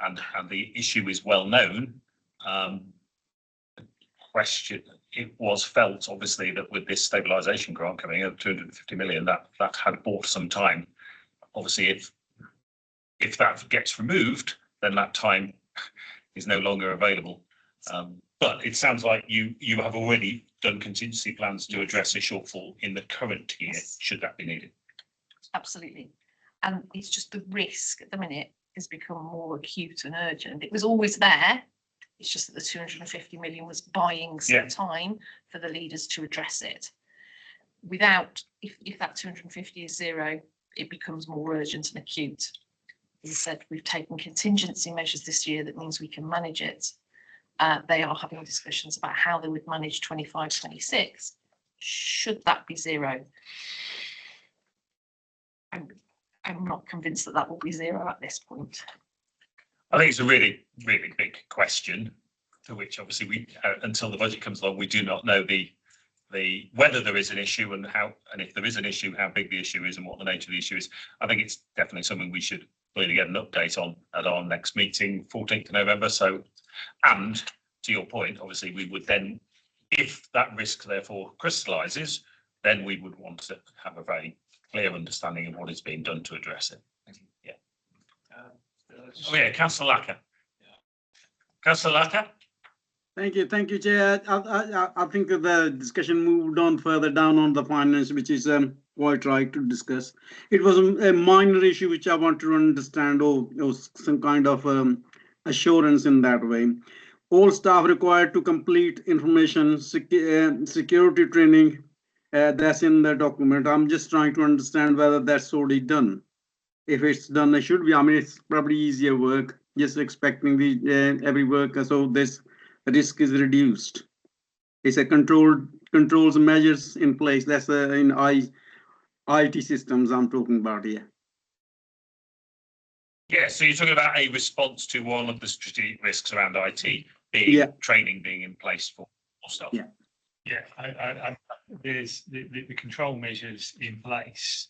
and the issue is well known. It was felt obviously that with this stabilisation grant coming of 250 million, that had bought some time. Obviously, if that gets removed, then that time is no longer available. But it sounds like you have already done contingency plans to address a shortfall in the current year, should that be needed. Absolutely. And it's just the risk at the minute has become more acute and urgent. It was always there. It's just that the 250 million was buying some time for the leaders to address it. Without, if that 250 is zero, it becomes more urgent and acute. As I said, we've taken contingency measures this year that means we can manage it. They are having discussions about how they would manage 25-26. Should that be zero? I'm not convinced that will be zero at this point. I think it's a really, really big question, to which obviously we, until the budget comes along, we do not know the whether there is an issue and how, and if there is an issue, how big the issue is and what the nature of the issue is. I think it's definitely something we should really get an update on at our next meeting, 14th of November. So, and to your point, obviously we would then, if that risk therefore crystallises, then we would want to have a very clear understanding of what is being done to address it. Yeah. Oh yeah, Councillor Lacker. Councillor Lacker. Thank you, Chair. I think the discussion moved on further down on the finance, which is quite right to discuss. It was a minor issue which I want to understand, or some kind of assurance in that way. All staff required to complete information security training. That's in the document. I'm just trying to understand whether that's already done. If it's done, it should be. I mean, it's probably easier work. Just expecting the every worker, so this risk is reduced. It's a controls measures in place. That's in IT systems I'm talking about here. Yeah, so you're talking about a response to one of the strategic risks around IT being training being in place for staff. Yeah, there's the control measures in place.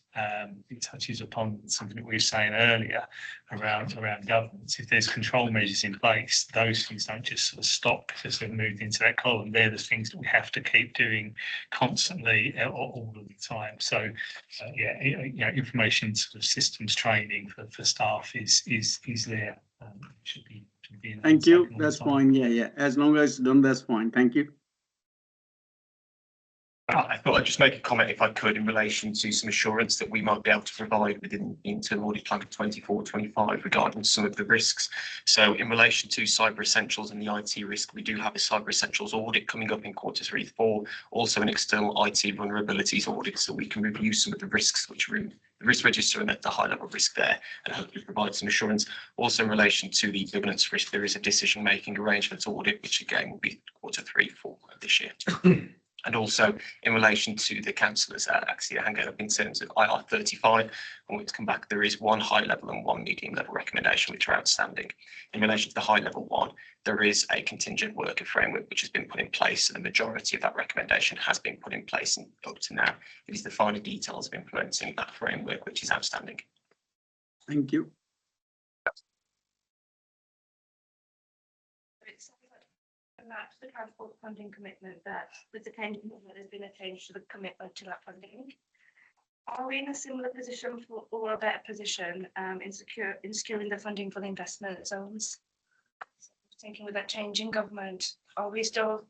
It touches upon something that we were saying earlier around governance. If there's control measures in place, those things don't just sort of stop because they've moved into that column. They're the things that we have to keep doing constantly, all of the time. So, information sort of systems training for staff is there. Should be Thank you. That's fine. Yeah. As long as it's done, that's fine. Thank you. I thought I'd just make a comment, if I could, in relation to some assurance that we might be able to provide within the internal audit plan for 24-25 regarding some of the risks. So in relation to cyber essentials and the IT risk, we do have a cyber essentials audit coming up in Q3/4, also an external IT vulnerabilities audit, so we can review some of the risks which are in the risk register and at the high level risk there, and hopefully provide some assurance. Also in relation to the governance risk, there is a decision making arrangements audit, which again will be Q3/4 of this year. And also in relation to the councillors actually hanging up in terms of IR35, and we've come back, there is one high level and one medium level recommendation which are outstanding. In relation to the high level one, there is a contingent worker framework which has been put in place, and the majority of that recommendation has been put in place, and up to now it is the finer details of implementing that framework which is outstanding. Thank you. And that's the transport funding commitment, that with the change, there's been a change to the commitment to that funding. Are we in a similar position or a better position in securing the funding for the investment zones? Thinking with that change in government, are we still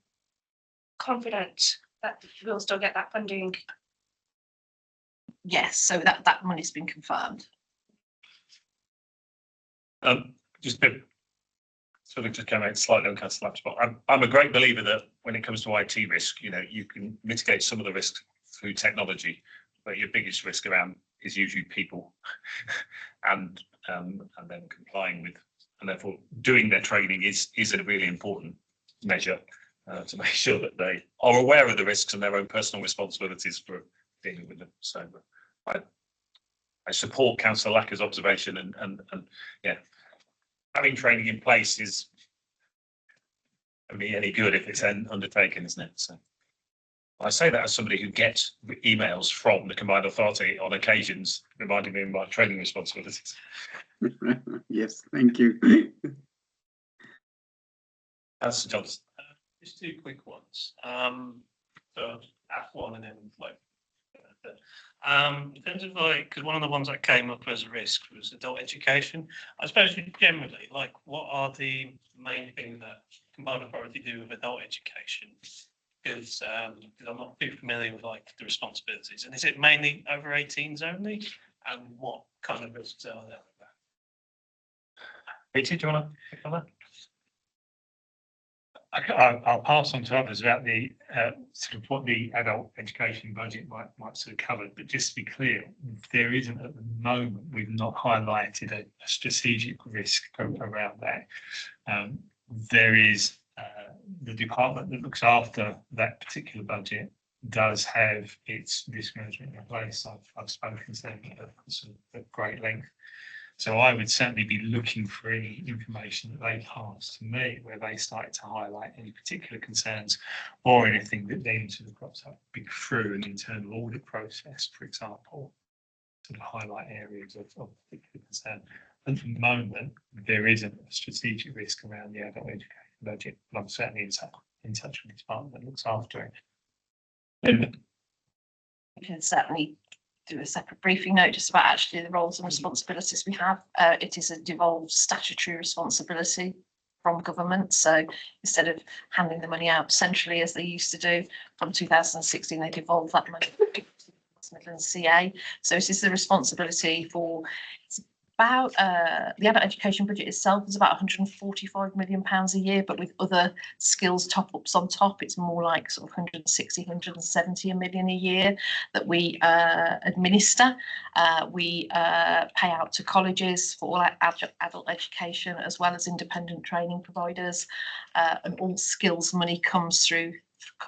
confident that we'll still get that funding? Yes, so that money's been confirmed. Just to sort of just come out slightly on Councillor Lapp's spot. I'm a great believer that when it comes to IT risk, you can mitigate some of the risks through technology, but your biggest risk around is usually people, and then complying with, and therefore doing their training is a really important measure to make sure that they are aware of the risks and their own personal responsibilities for dealing with them. So I support Councillor Lacker's observation, and yeah, having training in place is only any good if it's then undertaken, isn't it? So I say that as somebody who gets emails from the combined authority on occasions reminding me of my training responsibilities. Yes, thank you. That's Johnson. Just two quick ones. So F1 and then like. In terms of like, because one of the ones that came up as a risk was adult education. I suppose generally, like, what are the main things that combined authority do with adult education? Because I'm not too familiar with like the responsibilities, and is it mainly over 18s only? And what kind of risks are there with that? Peter, do you want to pick on that? I'll pass on to others about the sort of what the adult education budget might sort of cover. But just to be clear, there isn't at the moment, we've not highlighted a strategic risk around that. There is the department that looks after that particular budget does have its risk management in place. I've spoken to them at great length. So I would certainly be looking for any information that they pass to me where they start to highlight any particular concerns or anything that then sort of crops up through an internal audit process, for example, sort of highlight areas of particular concern. At the moment, there isn't a strategic risk around the adult education budget, but I'm certainly in touch with the department that looks after it. We can certainly do a separate briefing note just about actually the roles and responsibilities we have. It is a devolved statutory responsibility from government. So instead of handing the money out centrally as they used to do, from 2016 they devolved that money to West Midlands CA. So it is the responsibility for, it's about the adult education budget itself is about £145 million a year, but with other skills top ups on top, it's more like sort of 160, 170 million a year that we administer. We pay out to colleges for all adult education as well as independent training providers, and all skills money comes through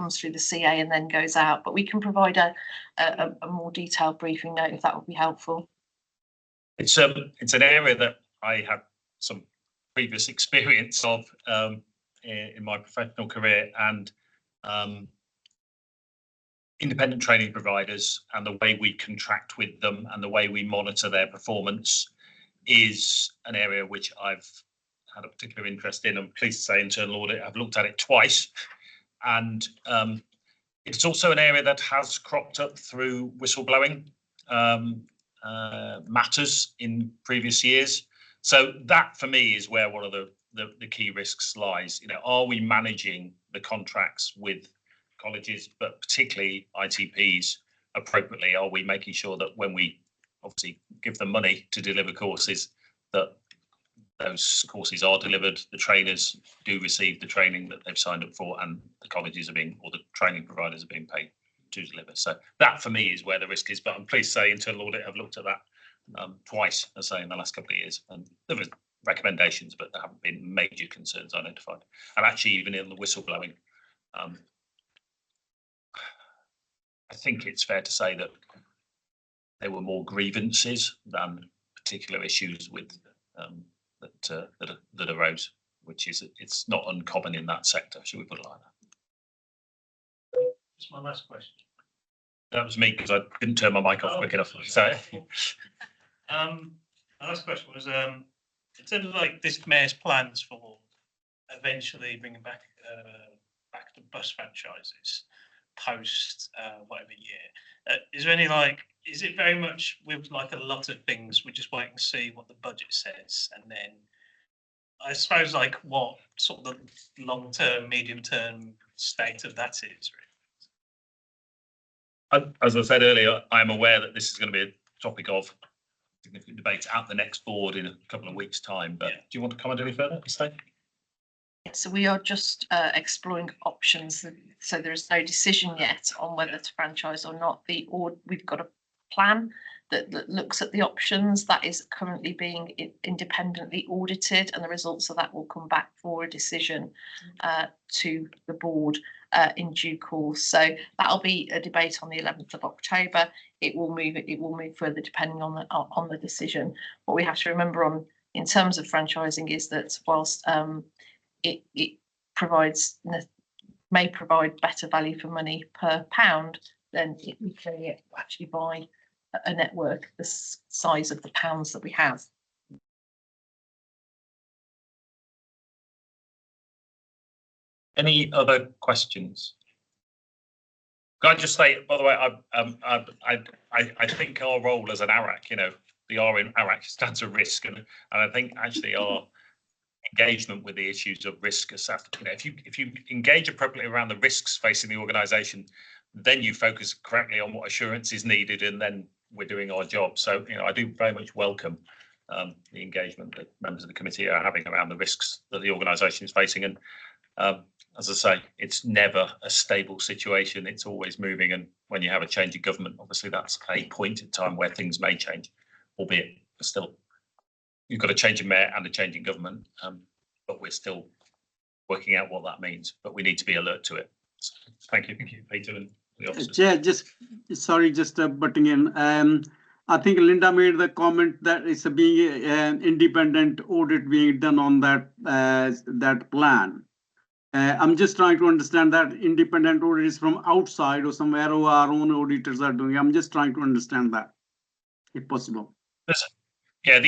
the CA and then goes out. But we can provide a more detailed briefing note if that would be helpful. It's an area that I have some previous experience of in my professional career, and independent training providers and the way we contract with them and the way we monitor their performance is an area which I've had a particular interest in. I'm pleased to say internal audit, I've looked at it twice, and it's also an area that has cropped up through whistleblowing matters in previous years. So that for me is where one of the key risks lies. Are we managing the contracts with colleges, but particularly ITPs appropriately? Are we making sure that when we obviously give them money to deliver courses, that those courses are delivered, the trainers do receive the training that they've signed up for, and the colleges are being, or the training providers are being paid to deliver? So that for me is where the risk is, but I'm pleased to say internal audit have looked at that twice, I say, in the last couple of years, and there were recommendations, but there haven't been major concerns identified. And actually, even in the whistleblowing, I think it's fair to say that there were more grievances than particular issues with that arose, which is, it's not uncommon in that sector, should we put it like that? That's my last question. That was me because I didn't turn my mic off quick enough. So, my last question was, in terms of like this mayor's plans for eventually bringing back the bus franchises post whatever year, is there any like, is it very much with like a lot of things, we just wait and see what the budget says, and then I suppose like what sort of the long-term, medium-term state of that is? as I said earlier, I am aware that this is going to be a topic of significant debate at the next board in a couple of weeks' time. But do you want to comment any further, Steve? So we are just exploring options. So there is no decision yet on whether to franchise or not. We've got a plan that looks at the options that is currently being independently audited, and the results of that will come back for a decision to the board in due course. So that'll be a debate on the 11th of October. It will move further depending on the decision. What we have to remember in terms of franchising is that whilst it may provide better value for money per pound, then we can actually buy a network the size of the pounds that we have. Any other questions? Can I just say, by the way, I think our role as an ARAC, the R in ARAC stands for risk, and I think actually our engagement with the issues of risk assessment, if you engage appropriately around the risks facing the organisation, then you focus correctly on what assurance is needed, and then we're doing our job. So, I do very much welcome the engagement that members of the committee are having around the risks that the organisation is facing. And as I say, it's never a stable situation. It's always moving. And when you have a change of government, obviously that's a point in time where things may change, albeit still you've got a change in mayor and a change in government, but we're still working out what that means. But we need to be alert to it. So, thank you, Peter, and the officers. Chair, just butting in. I think Linda made the comment that it's being an independent audit being done on that plan. I'm just trying to understand that independent audit is from outside or somewhere, or our own auditors are doing. I'm just trying to understand that, if possible. Yeah,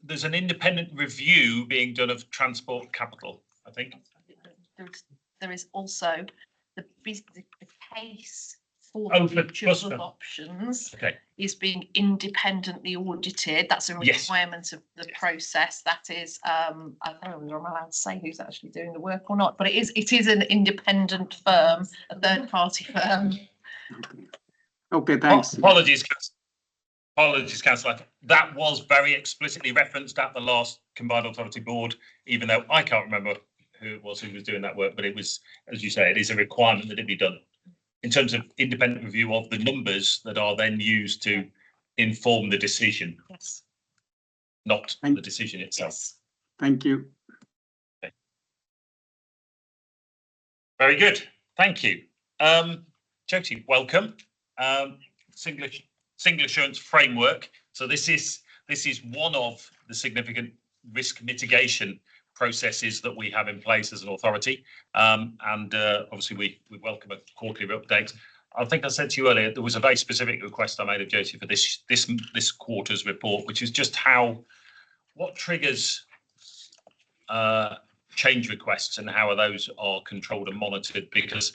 there's an independent review being done of transport capital, I think. There is also the case for Oh, the future of options is being independently audited. That's a requirement of the process. That is, I don't know whether I'm allowed to say who's actually doing the work or not, but it is an independent firm, a third-party firm. Okay, thanks. Apologies, Councillor. That was very explicitly referenced at the last Combined Authority Board, even though I can't remember who it was who was doing that work, but it was, as you say, it is a requirement that it be done in terms of independent review of the numbers that are then used to inform the decision, not the decision itself. Thank you. Okay. Very good. Thank you. Jyoti, welcome. Single assurance framework. So this is one of the significant risk mitigation processes that we have in place as an authority, and obviously we welcome a quarterly update. I think I said to you earlier there was a very specific request I made of Jyoti for this quarter's report, which is just what triggers change requests and how those are controlled and monitored, because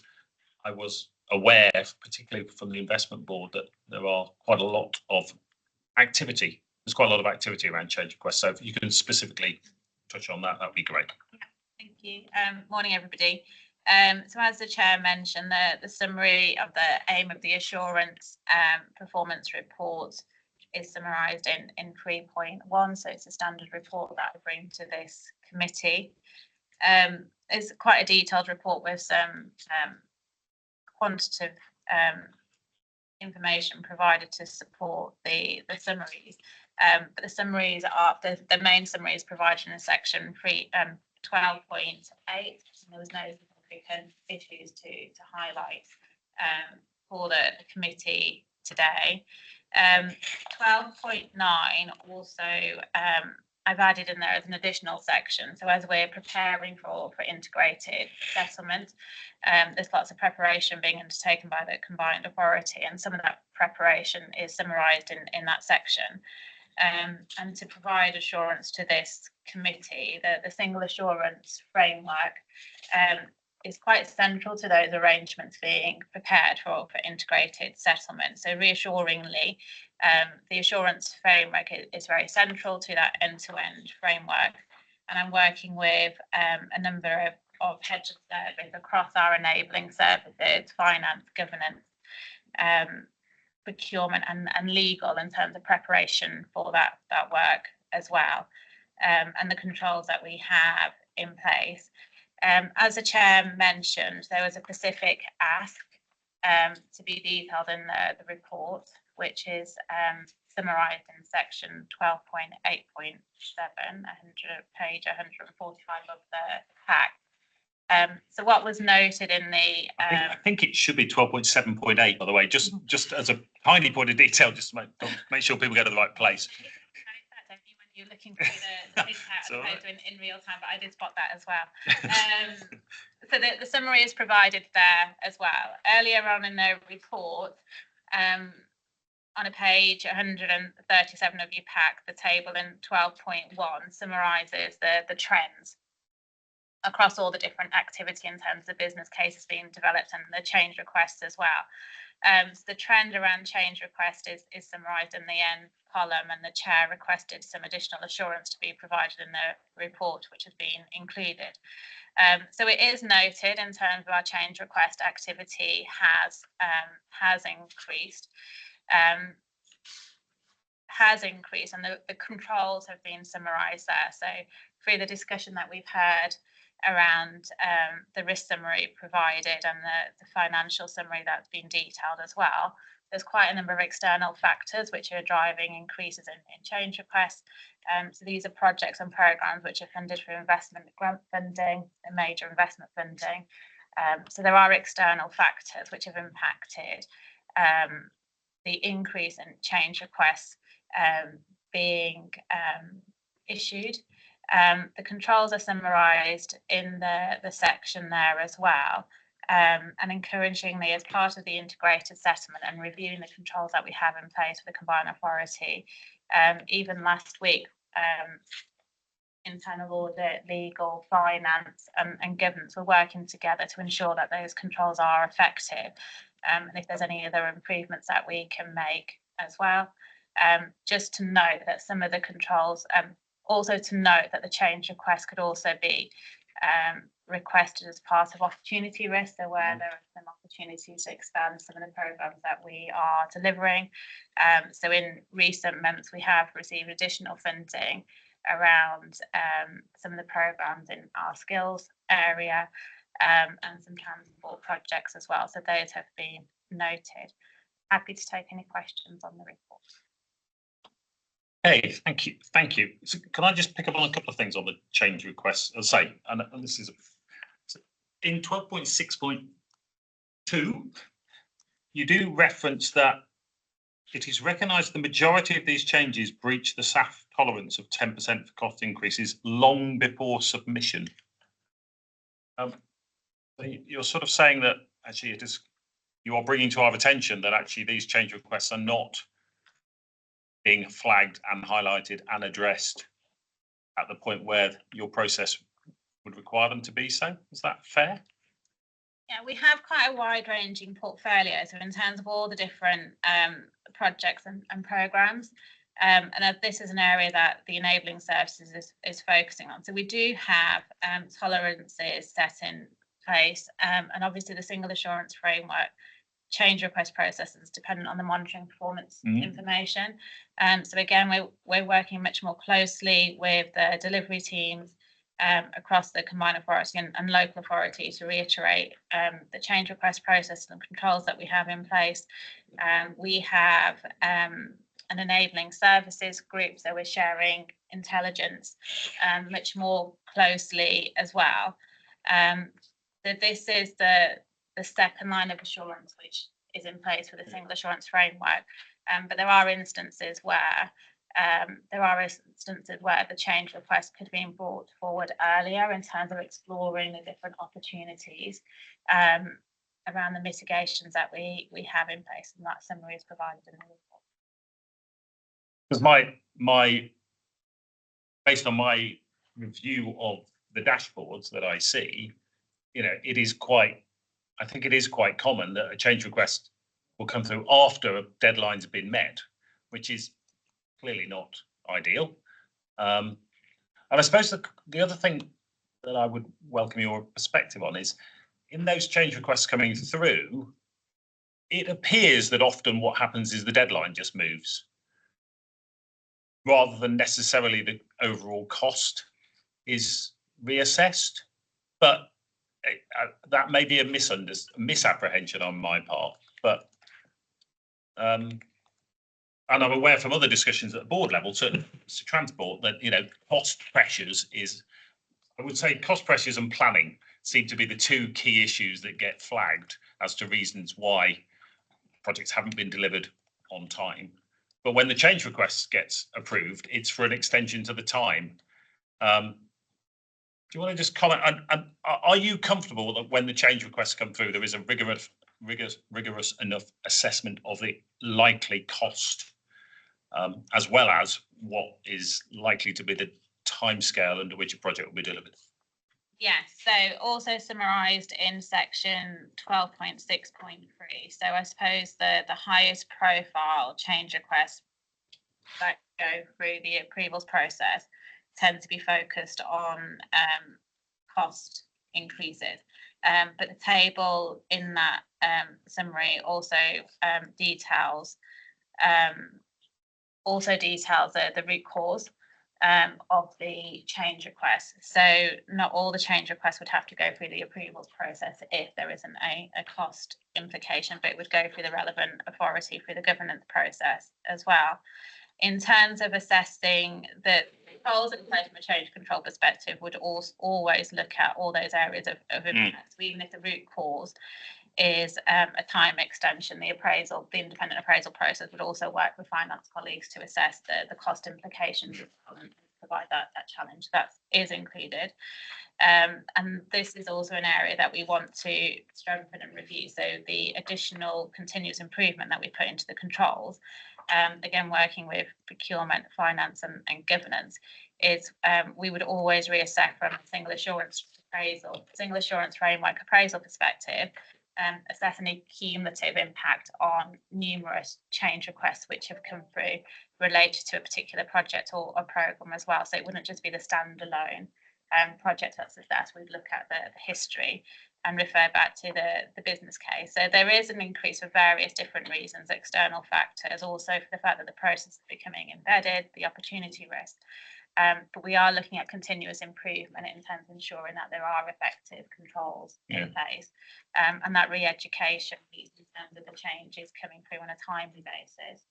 I was aware, particularly from the investment board, that there are quite a lot of activity. There's quite a lot of activity around change requests. So if you can specifically touch on that, that'd be great. Thank you. Morning, everybody. So as the chair mentioned, the summary of the aim of the assurance performance report is summarised in 3.1. So it's a standard report that I bring to this committee. It's quite a detailed report with some quantitative information provided to support the summaries. But the summaries are the main summaries provided in section 12.8. There was no significant issues to highlight for the committee today. 12.9 also I've added in there as an additional section. So as we're preparing for integrated settlement, there's lots of preparation being undertaken by the combined authority, and some of that preparation is summarised in that section. And to provide assurance to this committee, the single assurance framework is quite central to those arrangements being prepared for integrated settlement. So reassuringly, the assurance framework is very central to that end-to-end framework. And I'm working with a number of heads of service across our enabling services, finance, governance, procurement and legal in terms of preparation for that work as well, and the controls that we have in place. As the chair mentioned, there was a specific ask to be detailed in the report, which is summarised in section 12.8.7, page 145 of the pack. So what was noted in the I think it should be 12.7.8, by the way, just as a tiny point of detail, just to make sure people go to the right place. When you're looking through the printout as opposed to in real time, but I did spot that as well. So the summary is provided there as well. Earlier on in the report, on a page 137 of your pack, the table in 12.1 summarises the trends across all the different activity in terms of business cases being developed and the change requests as well. So the trend around change request is summarised in the end column, and the chair requested some additional assurance to be provided in the report, which has been included. So it is noted in terms of our change request activity has increased. And the controls have been summarised there. So through the discussion that we've heard around the risk summary provided and the financial summary that's been detailed as well, there's quite a number of external factors which are driving increases in change requests. So these are projects and programmes which are funded through investment grant funding and major investment funding. So there are external factors which have impacted the increase in change requests being issued. The controls are summarised in the section there as well. And encouragingly, as part of the integrated settlement and reviewing the controls that we have in place for the combined authority, even last week, internal audit, legal, finance and governance were working together to ensure that those controls are effective, and if there's any other improvements that we can make as well. Just to note that some of the controls, also to note that the change request could also be requested as part of opportunity risk, so where there are some opportunities to expand some of the programmes that we are delivering. So in recent months, we have received additional funding around some of the programmes in our skills area and some transport projects as well. So those have been noted. Happy to take any questions on the report. Hey, thank you. So can I just pick up on a couple of things on the change requests? I'll say, and this is in 12.6.2, you do reference that it is recognised the majority of these changes breach the SAF tolerance of 10% for cost increases long before submission. So you're sort of saying that actually you are bringing to our attention that actually these change requests are not being flagged and highlighted and addressed at the point where your process would require them to be so. Is that fair? Yeah, we have quite a wide-ranging portfolio, so in terms of all the different projects and programmes, and this is an area that the enabling services is focusing on. So we do have tolerances set in place. And obviously the single assurance framework change request processes dependent on the monitoring performance information. So again, we're working much more closely with the delivery teams across the combined authority and local authority to reiterate the change request process and controls that we have in place. We have an enabling services group, so we're sharing intelligence much more closely as well. That this is the second line of assurance which is in place for the single assurance framework, but there are instances where the change request could be brought forward earlier in terms of exploring the different opportunities around the mitigations that we have in place, and that summary is provided in the report. Because my based on my review of the dashboards that I see, you know, I think it is quite common that a change request will come through after a deadline's been met, which is clearly not ideal. And I suppose the other thing that I would welcome your perspective on is, in those change requests coming through, it appears that often what happens is the deadline just moves, rather than necessarily the overall cost is reassessed. But that may be a misapprehension on my part. But and I'm aware from other discussions at the board level, certainly to transport, that, you know, cost pressures is, I would say, cost pressures and planning seem to be the two key issues that get flagged as to reasons why projects haven't been delivered on time. But when the change request gets approved, it's for an extension to the time. Do you want to just comment? And are you comfortable that when the change requests come through, there is a rigorous enough assessment of the likely cost, as well as what is likely to be the timescale under which a project will be delivered? Yes, so also summarised in section 12.6.3. So I suppose the highest profile change requests that go through the approvals process tend to be focused on cost increases. But the table in that summary also details the root cause of the change request. So not all the change requests would have to go through the approvals process if there isn't a cost implication, but it would go through the relevant authority through the governance process as well. In terms of assessing the controls in place from a change control perspective, would always look at all those areas of impact. So even if the root cause is a time extension, the independent appraisal process would also work with finance colleagues to assess the cost implications and provide that challenge. That is included. And this is also an area that we want to strengthen and review. So the additional continuous improvement that we put into the controls, again, working with procurement, finance and governance, is we would always reassess from a single assurance framework appraisal perspective, assess any cumulative impact on numerous change requests which have come through related to a particular project or programme as well. So it wouldn't just be the standalone project that's assessed. We'd look at the history and refer back to the business case. So there is an increase for various different reasons, external factors, also for the fact that the process is becoming embedded, the opportunity risk. But we are looking at continuous improvement in terms of ensuring that there are effective controls in place, and that re-education in terms of the changes coming through on a timely basis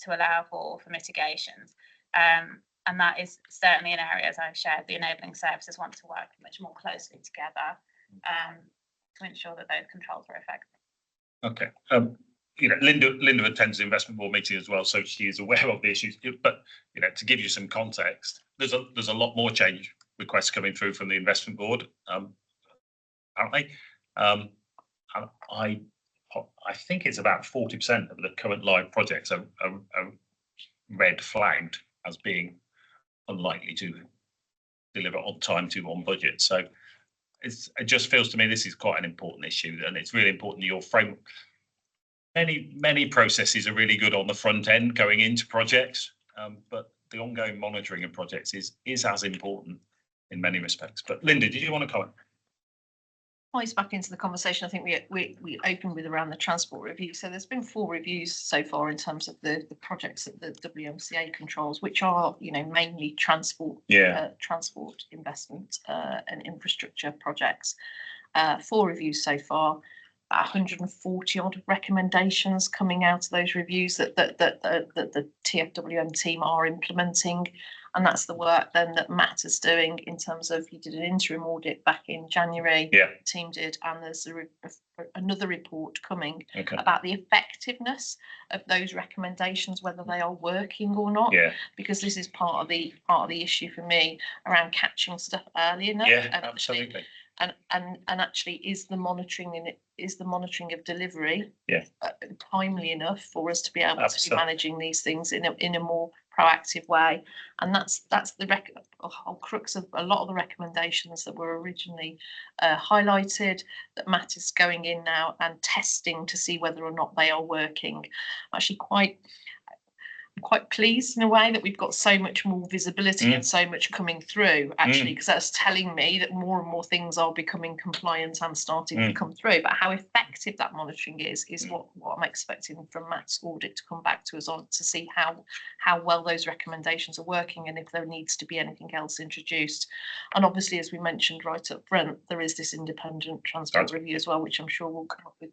to allow for mitigations. And that is certainly an area, as I've shared, the enabling services want to work much more closely together to ensure that those controls are effective. Okay. You know, Linda attends the investment board meeting as well, so she is aware of the issues. But, you know, to give you some context, there's a lot more change requests coming through from the investment board, apparently. And I think it's about 40% of the current live projects are red flagged as being unlikely to deliver on time on budget. So it just feels to me this is quite an important issue, and it's really important that your framework. Many processes are really good on the front end going into projects, but the ongoing monitoring of projects is as important in many respects. But Linda, did you want to comment? ties back into the conversation. I think we opened with around the transport review. So there's been 4 reviews so far in terms of the projects that the WMCA controls, which are, you know, mainly transport investment and infrastructure projects. 4 reviews so far. 140 odd recommendations coming out of those reviews that the TFWM team are implementing, and that's the work then that Matt is doing in terms of, he did an interim audit back in January. Yeah. The team did, and there's another report coming Okay. about the effectiveness of those recommendations, whether they are working or not. Yeah. Because this is part of the issue for me around catching stuff early enough. Yeah, and absolutely. And actually, is the monitoring of delivery timely enough for us to be able to be managing these things in a more proactive way? And that's the whole crux of a lot of the recommendations that were originally highlighted, that Matt is going in now and testing to see whether or not they are working. Actually quite pleased in a way that we've got so much more visibility and so much coming through, actually, because that's telling me that more and more things are becoming compliant and starting to come through. But how effective that monitoring is what I'm expecting from Matt's audit to come back to us on, to see how well those recommendations are working and if there needs to be anything else introduced. And obviously, as we mentioned right up front, there is this independent transport review as well, which I'm sure will come up with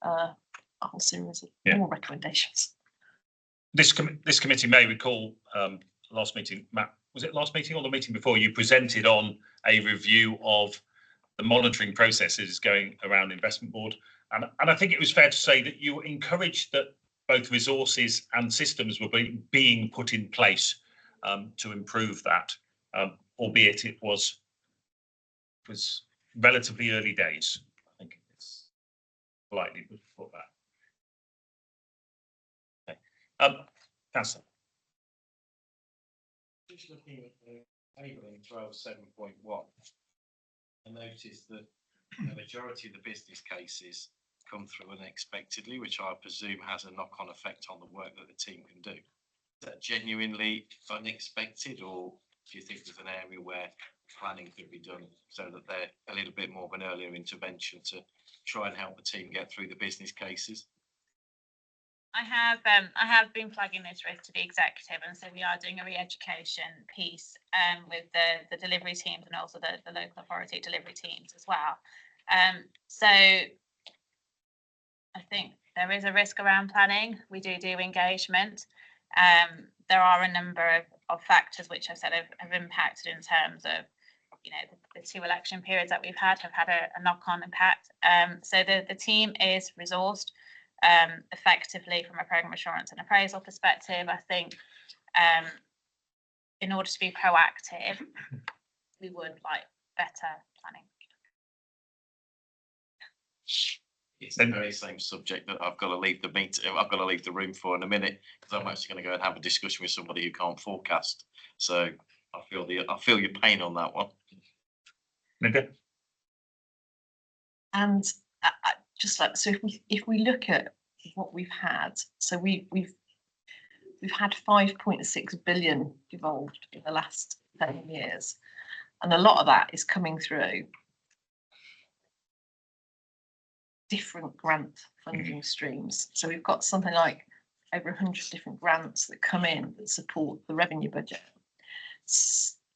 a whole series of more recommendations. This committee may recall last meeting, Matt, was it last meeting or the meeting before, you presented on a review of the monitoring processes going around investment board. And I think it was fair to say that you encouraged that both resources and systems were being put in place to improve that, albeit it was relatively early days. I think it's politely put that. Councillor. Just looking at the table in 12.7.1, I noticed that the majority of the business cases come through unexpectedly, which I presume has a knock-on effect on the work that the team can do. Is that genuinely unexpected, or do you think there's an area where planning could be done so that they're a little bit more of an earlier intervention to try and help the team get through the business cases? I have been flagging this risk to the executive, and so we are doing a re-education piece with the delivery teams and also the local authority delivery teams as well. So I think there is a risk around planning. We do engagement. There are a number of factors which I've said have impacted in terms of, you know, the 2 election periods that we've had have had a knock-on impact. So the team is resourced effectively from a programme assurance and appraisal perspective. I think in order to be proactive, we would like better planning. It's the very same subject that I've got to leave the meeting. I've got to leave the room for in a minute, because I'm actually going to go and have a discussion with somebody who can't forecast. So I feel your pain on that one. Okay. And just like, so if we look at what we've had, so we've had 5.6 billion devolved in the last 10 years, and a lot of that is coming through different grant funding streams. So we've got something like over 100 different grants that come in that support the revenue budget.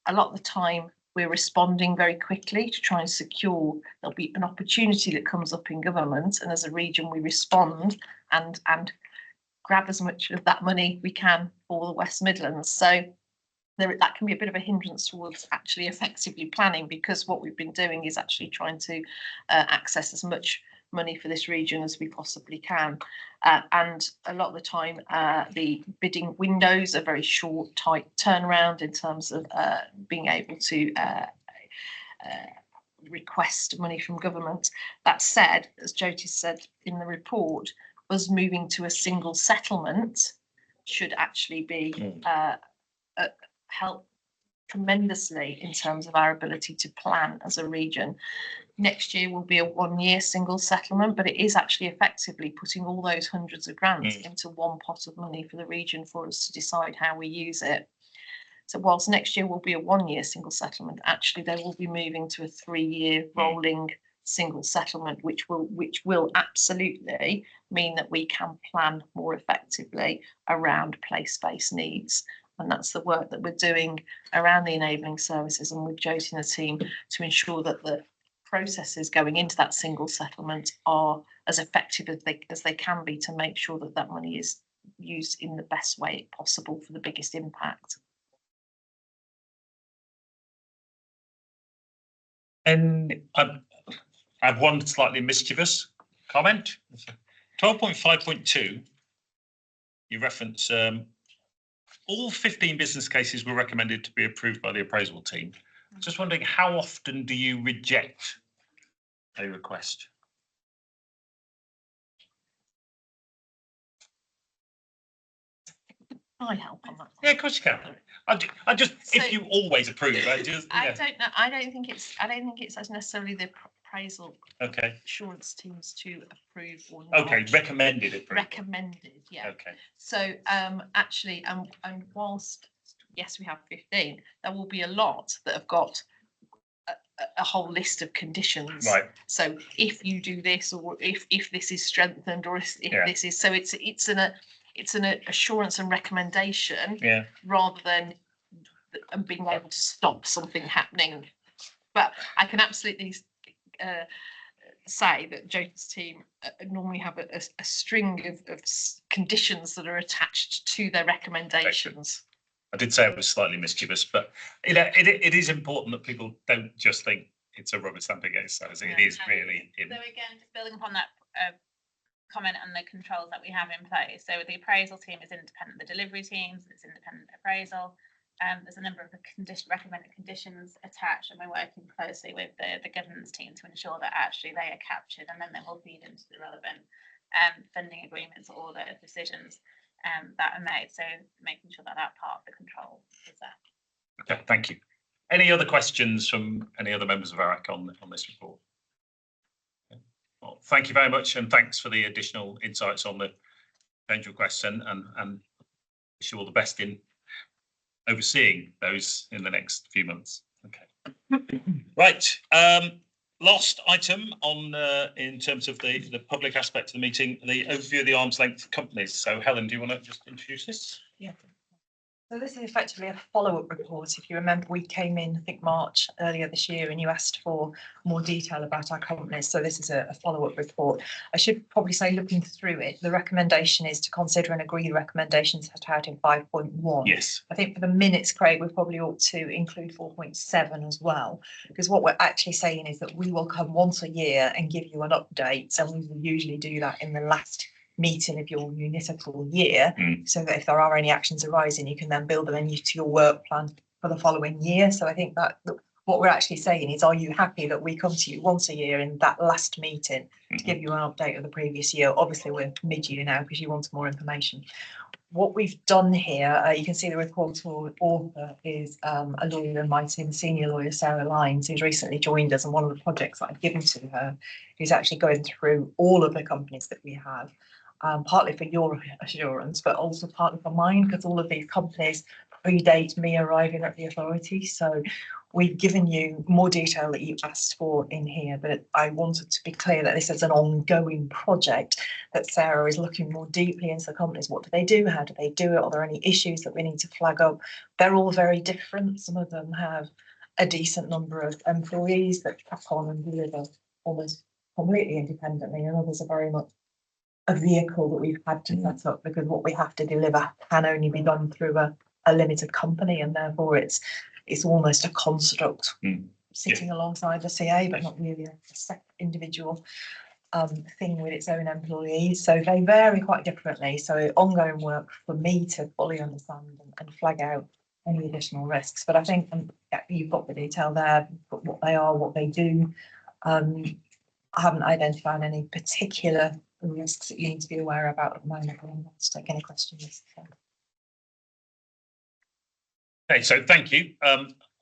A lot of the time we're responding very quickly to try and secure there'll be an opportunity that comes up in government, and as a region we respond and grab as much of that money we can for the West Midlands. So that can be a bit of a hindrance towards actually effectively planning, because what we've been doing is actually trying to access as much money for this region as we possibly can. And a lot of the time the bidding windows are very short, tight turnaround in terms of being able to request money from government. That said, as Jyoti said in the report, us moving to a single settlement should actually be help tremendously in terms of our ability to plan as a region. Next year will be a 1-year single settlement, but it is actually effectively putting all those hundreds of grants into one pot of money for the region for us to decide how we use it. So whilst next year will be a 1-year single settlement, actually they will be moving to a 3-year rolling single settlement, which will absolutely mean that we can plan more effectively around place-based needs. And that's the work that we're doing around the enabling services and with Josie and the team to ensure that the processes going into that single settlement are as effective as they can be to make sure that that money is used in the best way possible for the biggest impact. And I have one slightly mischievous comment. 12.5.2, you reference all 15 business cases were recommended to be approved by the appraisal team. Just wondering, how often do you reject a request? I help on that. Yeah, of course you can. I just So- if you always approve, I just I yeah. don't know. I don't think it's as necessarily the appraisal Okay. assurance teams to approve or not. Okay, recommended approval. Recommended, yeah. Okay. So actually, and whilst yes, we have 15, there will be a lot that have got a whole list of conditions. Right. So if you do this, or if this is strengthened, or if Yeah. this is, so it's an assurance and recommendation Yeah. rather than being able to stop something happening. But I can absolutely say that Joseph's team normally have a string of conditions that are attached to their recommendations. I did say it was slightly mischievous, but it is important that people don't just think it's a rubber stamping exercise. It is really. So again, just building upon that comment on the controls that we have in place. So the appraisal team is independent, the delivery teams, it's independent appraisal. There's a number of recommended conditions attached, and we're working closely with the governance team to ensure that actually they are captured, and then they will feed into the relevant funding agreements or the decisions that are made. So making sure that that part of the control is there. Okay, thank you. Any other questions from any other members of ARAC on this report? Well, thank you very much, and thanks for the additional insights on the change requests, and wish you all the best in overseeing those in the next few months. Okay. Right. Last item on in terms of the public aspect of the meeting, the overview of the arm's length companies. So Helen, do you want to just introduce this? Yeah. So this is effectively a follow-up report. If you remember, we came in, I think, March earlier this year, and you asked for more detail about our companies. So this is a follow-up report. I should probably say, looking through it, the recommendation is to consider and agree the recommendations set out in 5.1. Yes. I think for the minutes, Craig, we probably ought to include 4.7 as well, because what we're actually saying is that we will come once a year and give you an update, and we will usually do that in the last meeting of your municipal year, so that if there are any actions arising, you can then build them into your work plan for the following year. So I think that what we're actually saying is, are you happy that we come to you once a year in that last meeting to give you an update of the previous year? Obviously, we're mid-year now because you want more information. What we've done here, you can see the report author is a lawyer in my team, senior lawyer Sarah Lyons, who's recently joined us, and one of the projects that I've given to her is actually going through all of the companies that we have. Partly for your assurance, but also partly for mine, because all of these companies predate me arriving at the authority. So we've given you more detail that you asked for in here, but I wanted to be clear that this is an ongoing project, that Sarah is looking more deeply into the companies. What do they do? How do they do it? Are there any issues that we need to flag up? They're all very different. Some of them have a decent number of employees that crack on and deliver almost completely independently, and others are very much a vehicle that we've had to set up, because what we have to deliver can only be done through a limited company, and therefore it's almost a construct sitting alongside the CA, but not really a separate individual thing with its own employees. So they vary quite differently. So ongoing work for me to fully understand and flag out any additional risks. But I think you've got the detail there, but what they are, what they do. I haven't identified any particular risks that you need to be aware about at the moment. I'm not to take any questions. Okay, so thank you.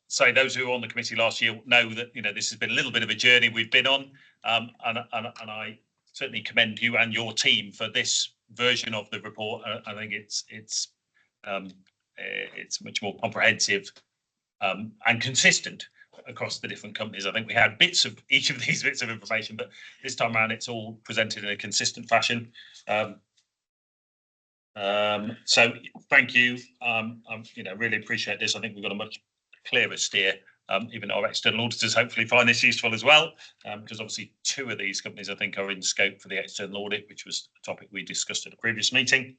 So those who were on the committee last year know that this has been a little bit of a journey we've been on, and I certainly commend you and your team for this version of the report. I think it's much more comprehensive and consistent across the different companies. I think we had bits of each of these bits of information, but this time around it's all presented in a consistent fashion. So thank you. Really appreciate this. I think we've got a much clearer steer. Even our external auditors hopefully find this useful as well, because obviously 2 of these companies I think are in scope for the external audit, which was a topic we discussed at a previous meeting.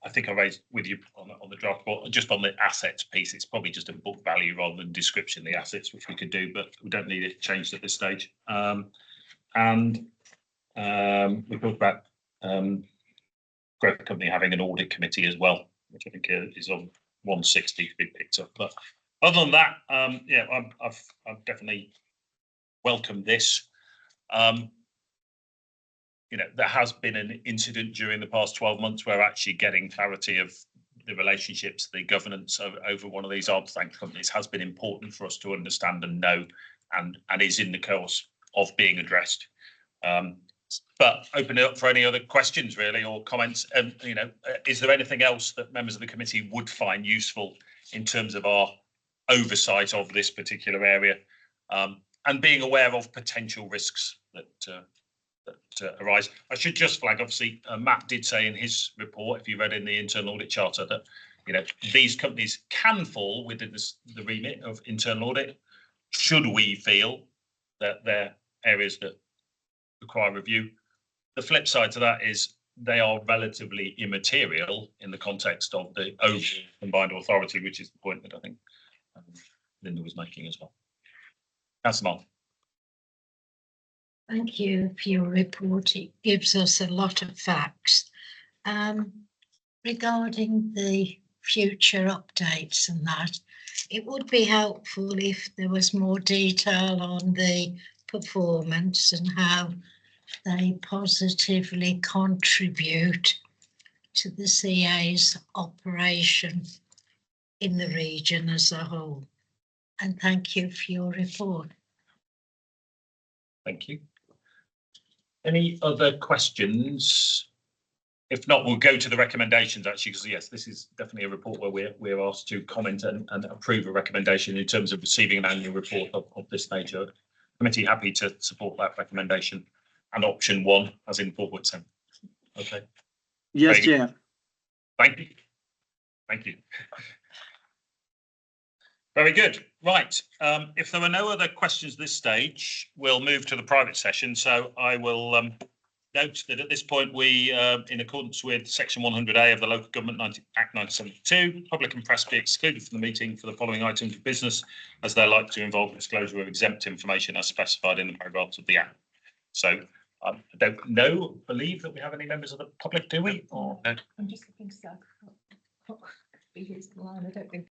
I think I raised with you on the draft report, just on the assets piece, it's probably just a book value rather than description of the assets, which we could do, but we don't need it changed at this stage. We talked about growth company having an audit committee as well, which I think is on 160 to be picked up. But other than that, I've definitely welcomed this. There has been an incident during the past 12 months where actually getting clarity of the relationships, the governance over one of these arms length companies has been important for us to understand and know, and is in the course of being addressed. But open it up for any other questions really, or comments. And is there anything else that members of the committee would find useful in terms of our oversight of this particular area, and being aware of potential risks that arise? I should just flag, obviously, Matt did say in his report, if you read in the internal audit charter, that these companies can fall within the remit of internal audit, should we feel that they're areas that require review. The flip side to that is they are relatively immaterial in the context of the overall combined authority, which is the point that I think Linda was making as well. Councillor Martin. Thank you for your report. It gives us a lot of facts. Regarding the future updates and that, it would be helpful if there was more detail on the performance and how they positively contribute to the CA's operation in the region as a whole. And thank you for your report. Thank you. Any other questions? If not, we'll go to the recommendations actually, because yes, this is definitely a report where we're asked to comment and approve a recommendation in terms of receiving an annual report of this nature. Committee happy to support that recommendation and option 1 as in 4.7. Okay. Yes, Chair. Thank you. Thank you. Very good. Right. If there are no other questions at this stage, we'll move to the private session. So I will note that at this point we, in accordance with Section 100A of the Local Government Act 1972, public and press be excluded from the meeting for the following items of business, as they're likely to involve disclosure of exempt information as specified in the paragraphs of the Act. So I don't believe that we have any members of the public, do we? Or no? I'm just looking stuck. I don't think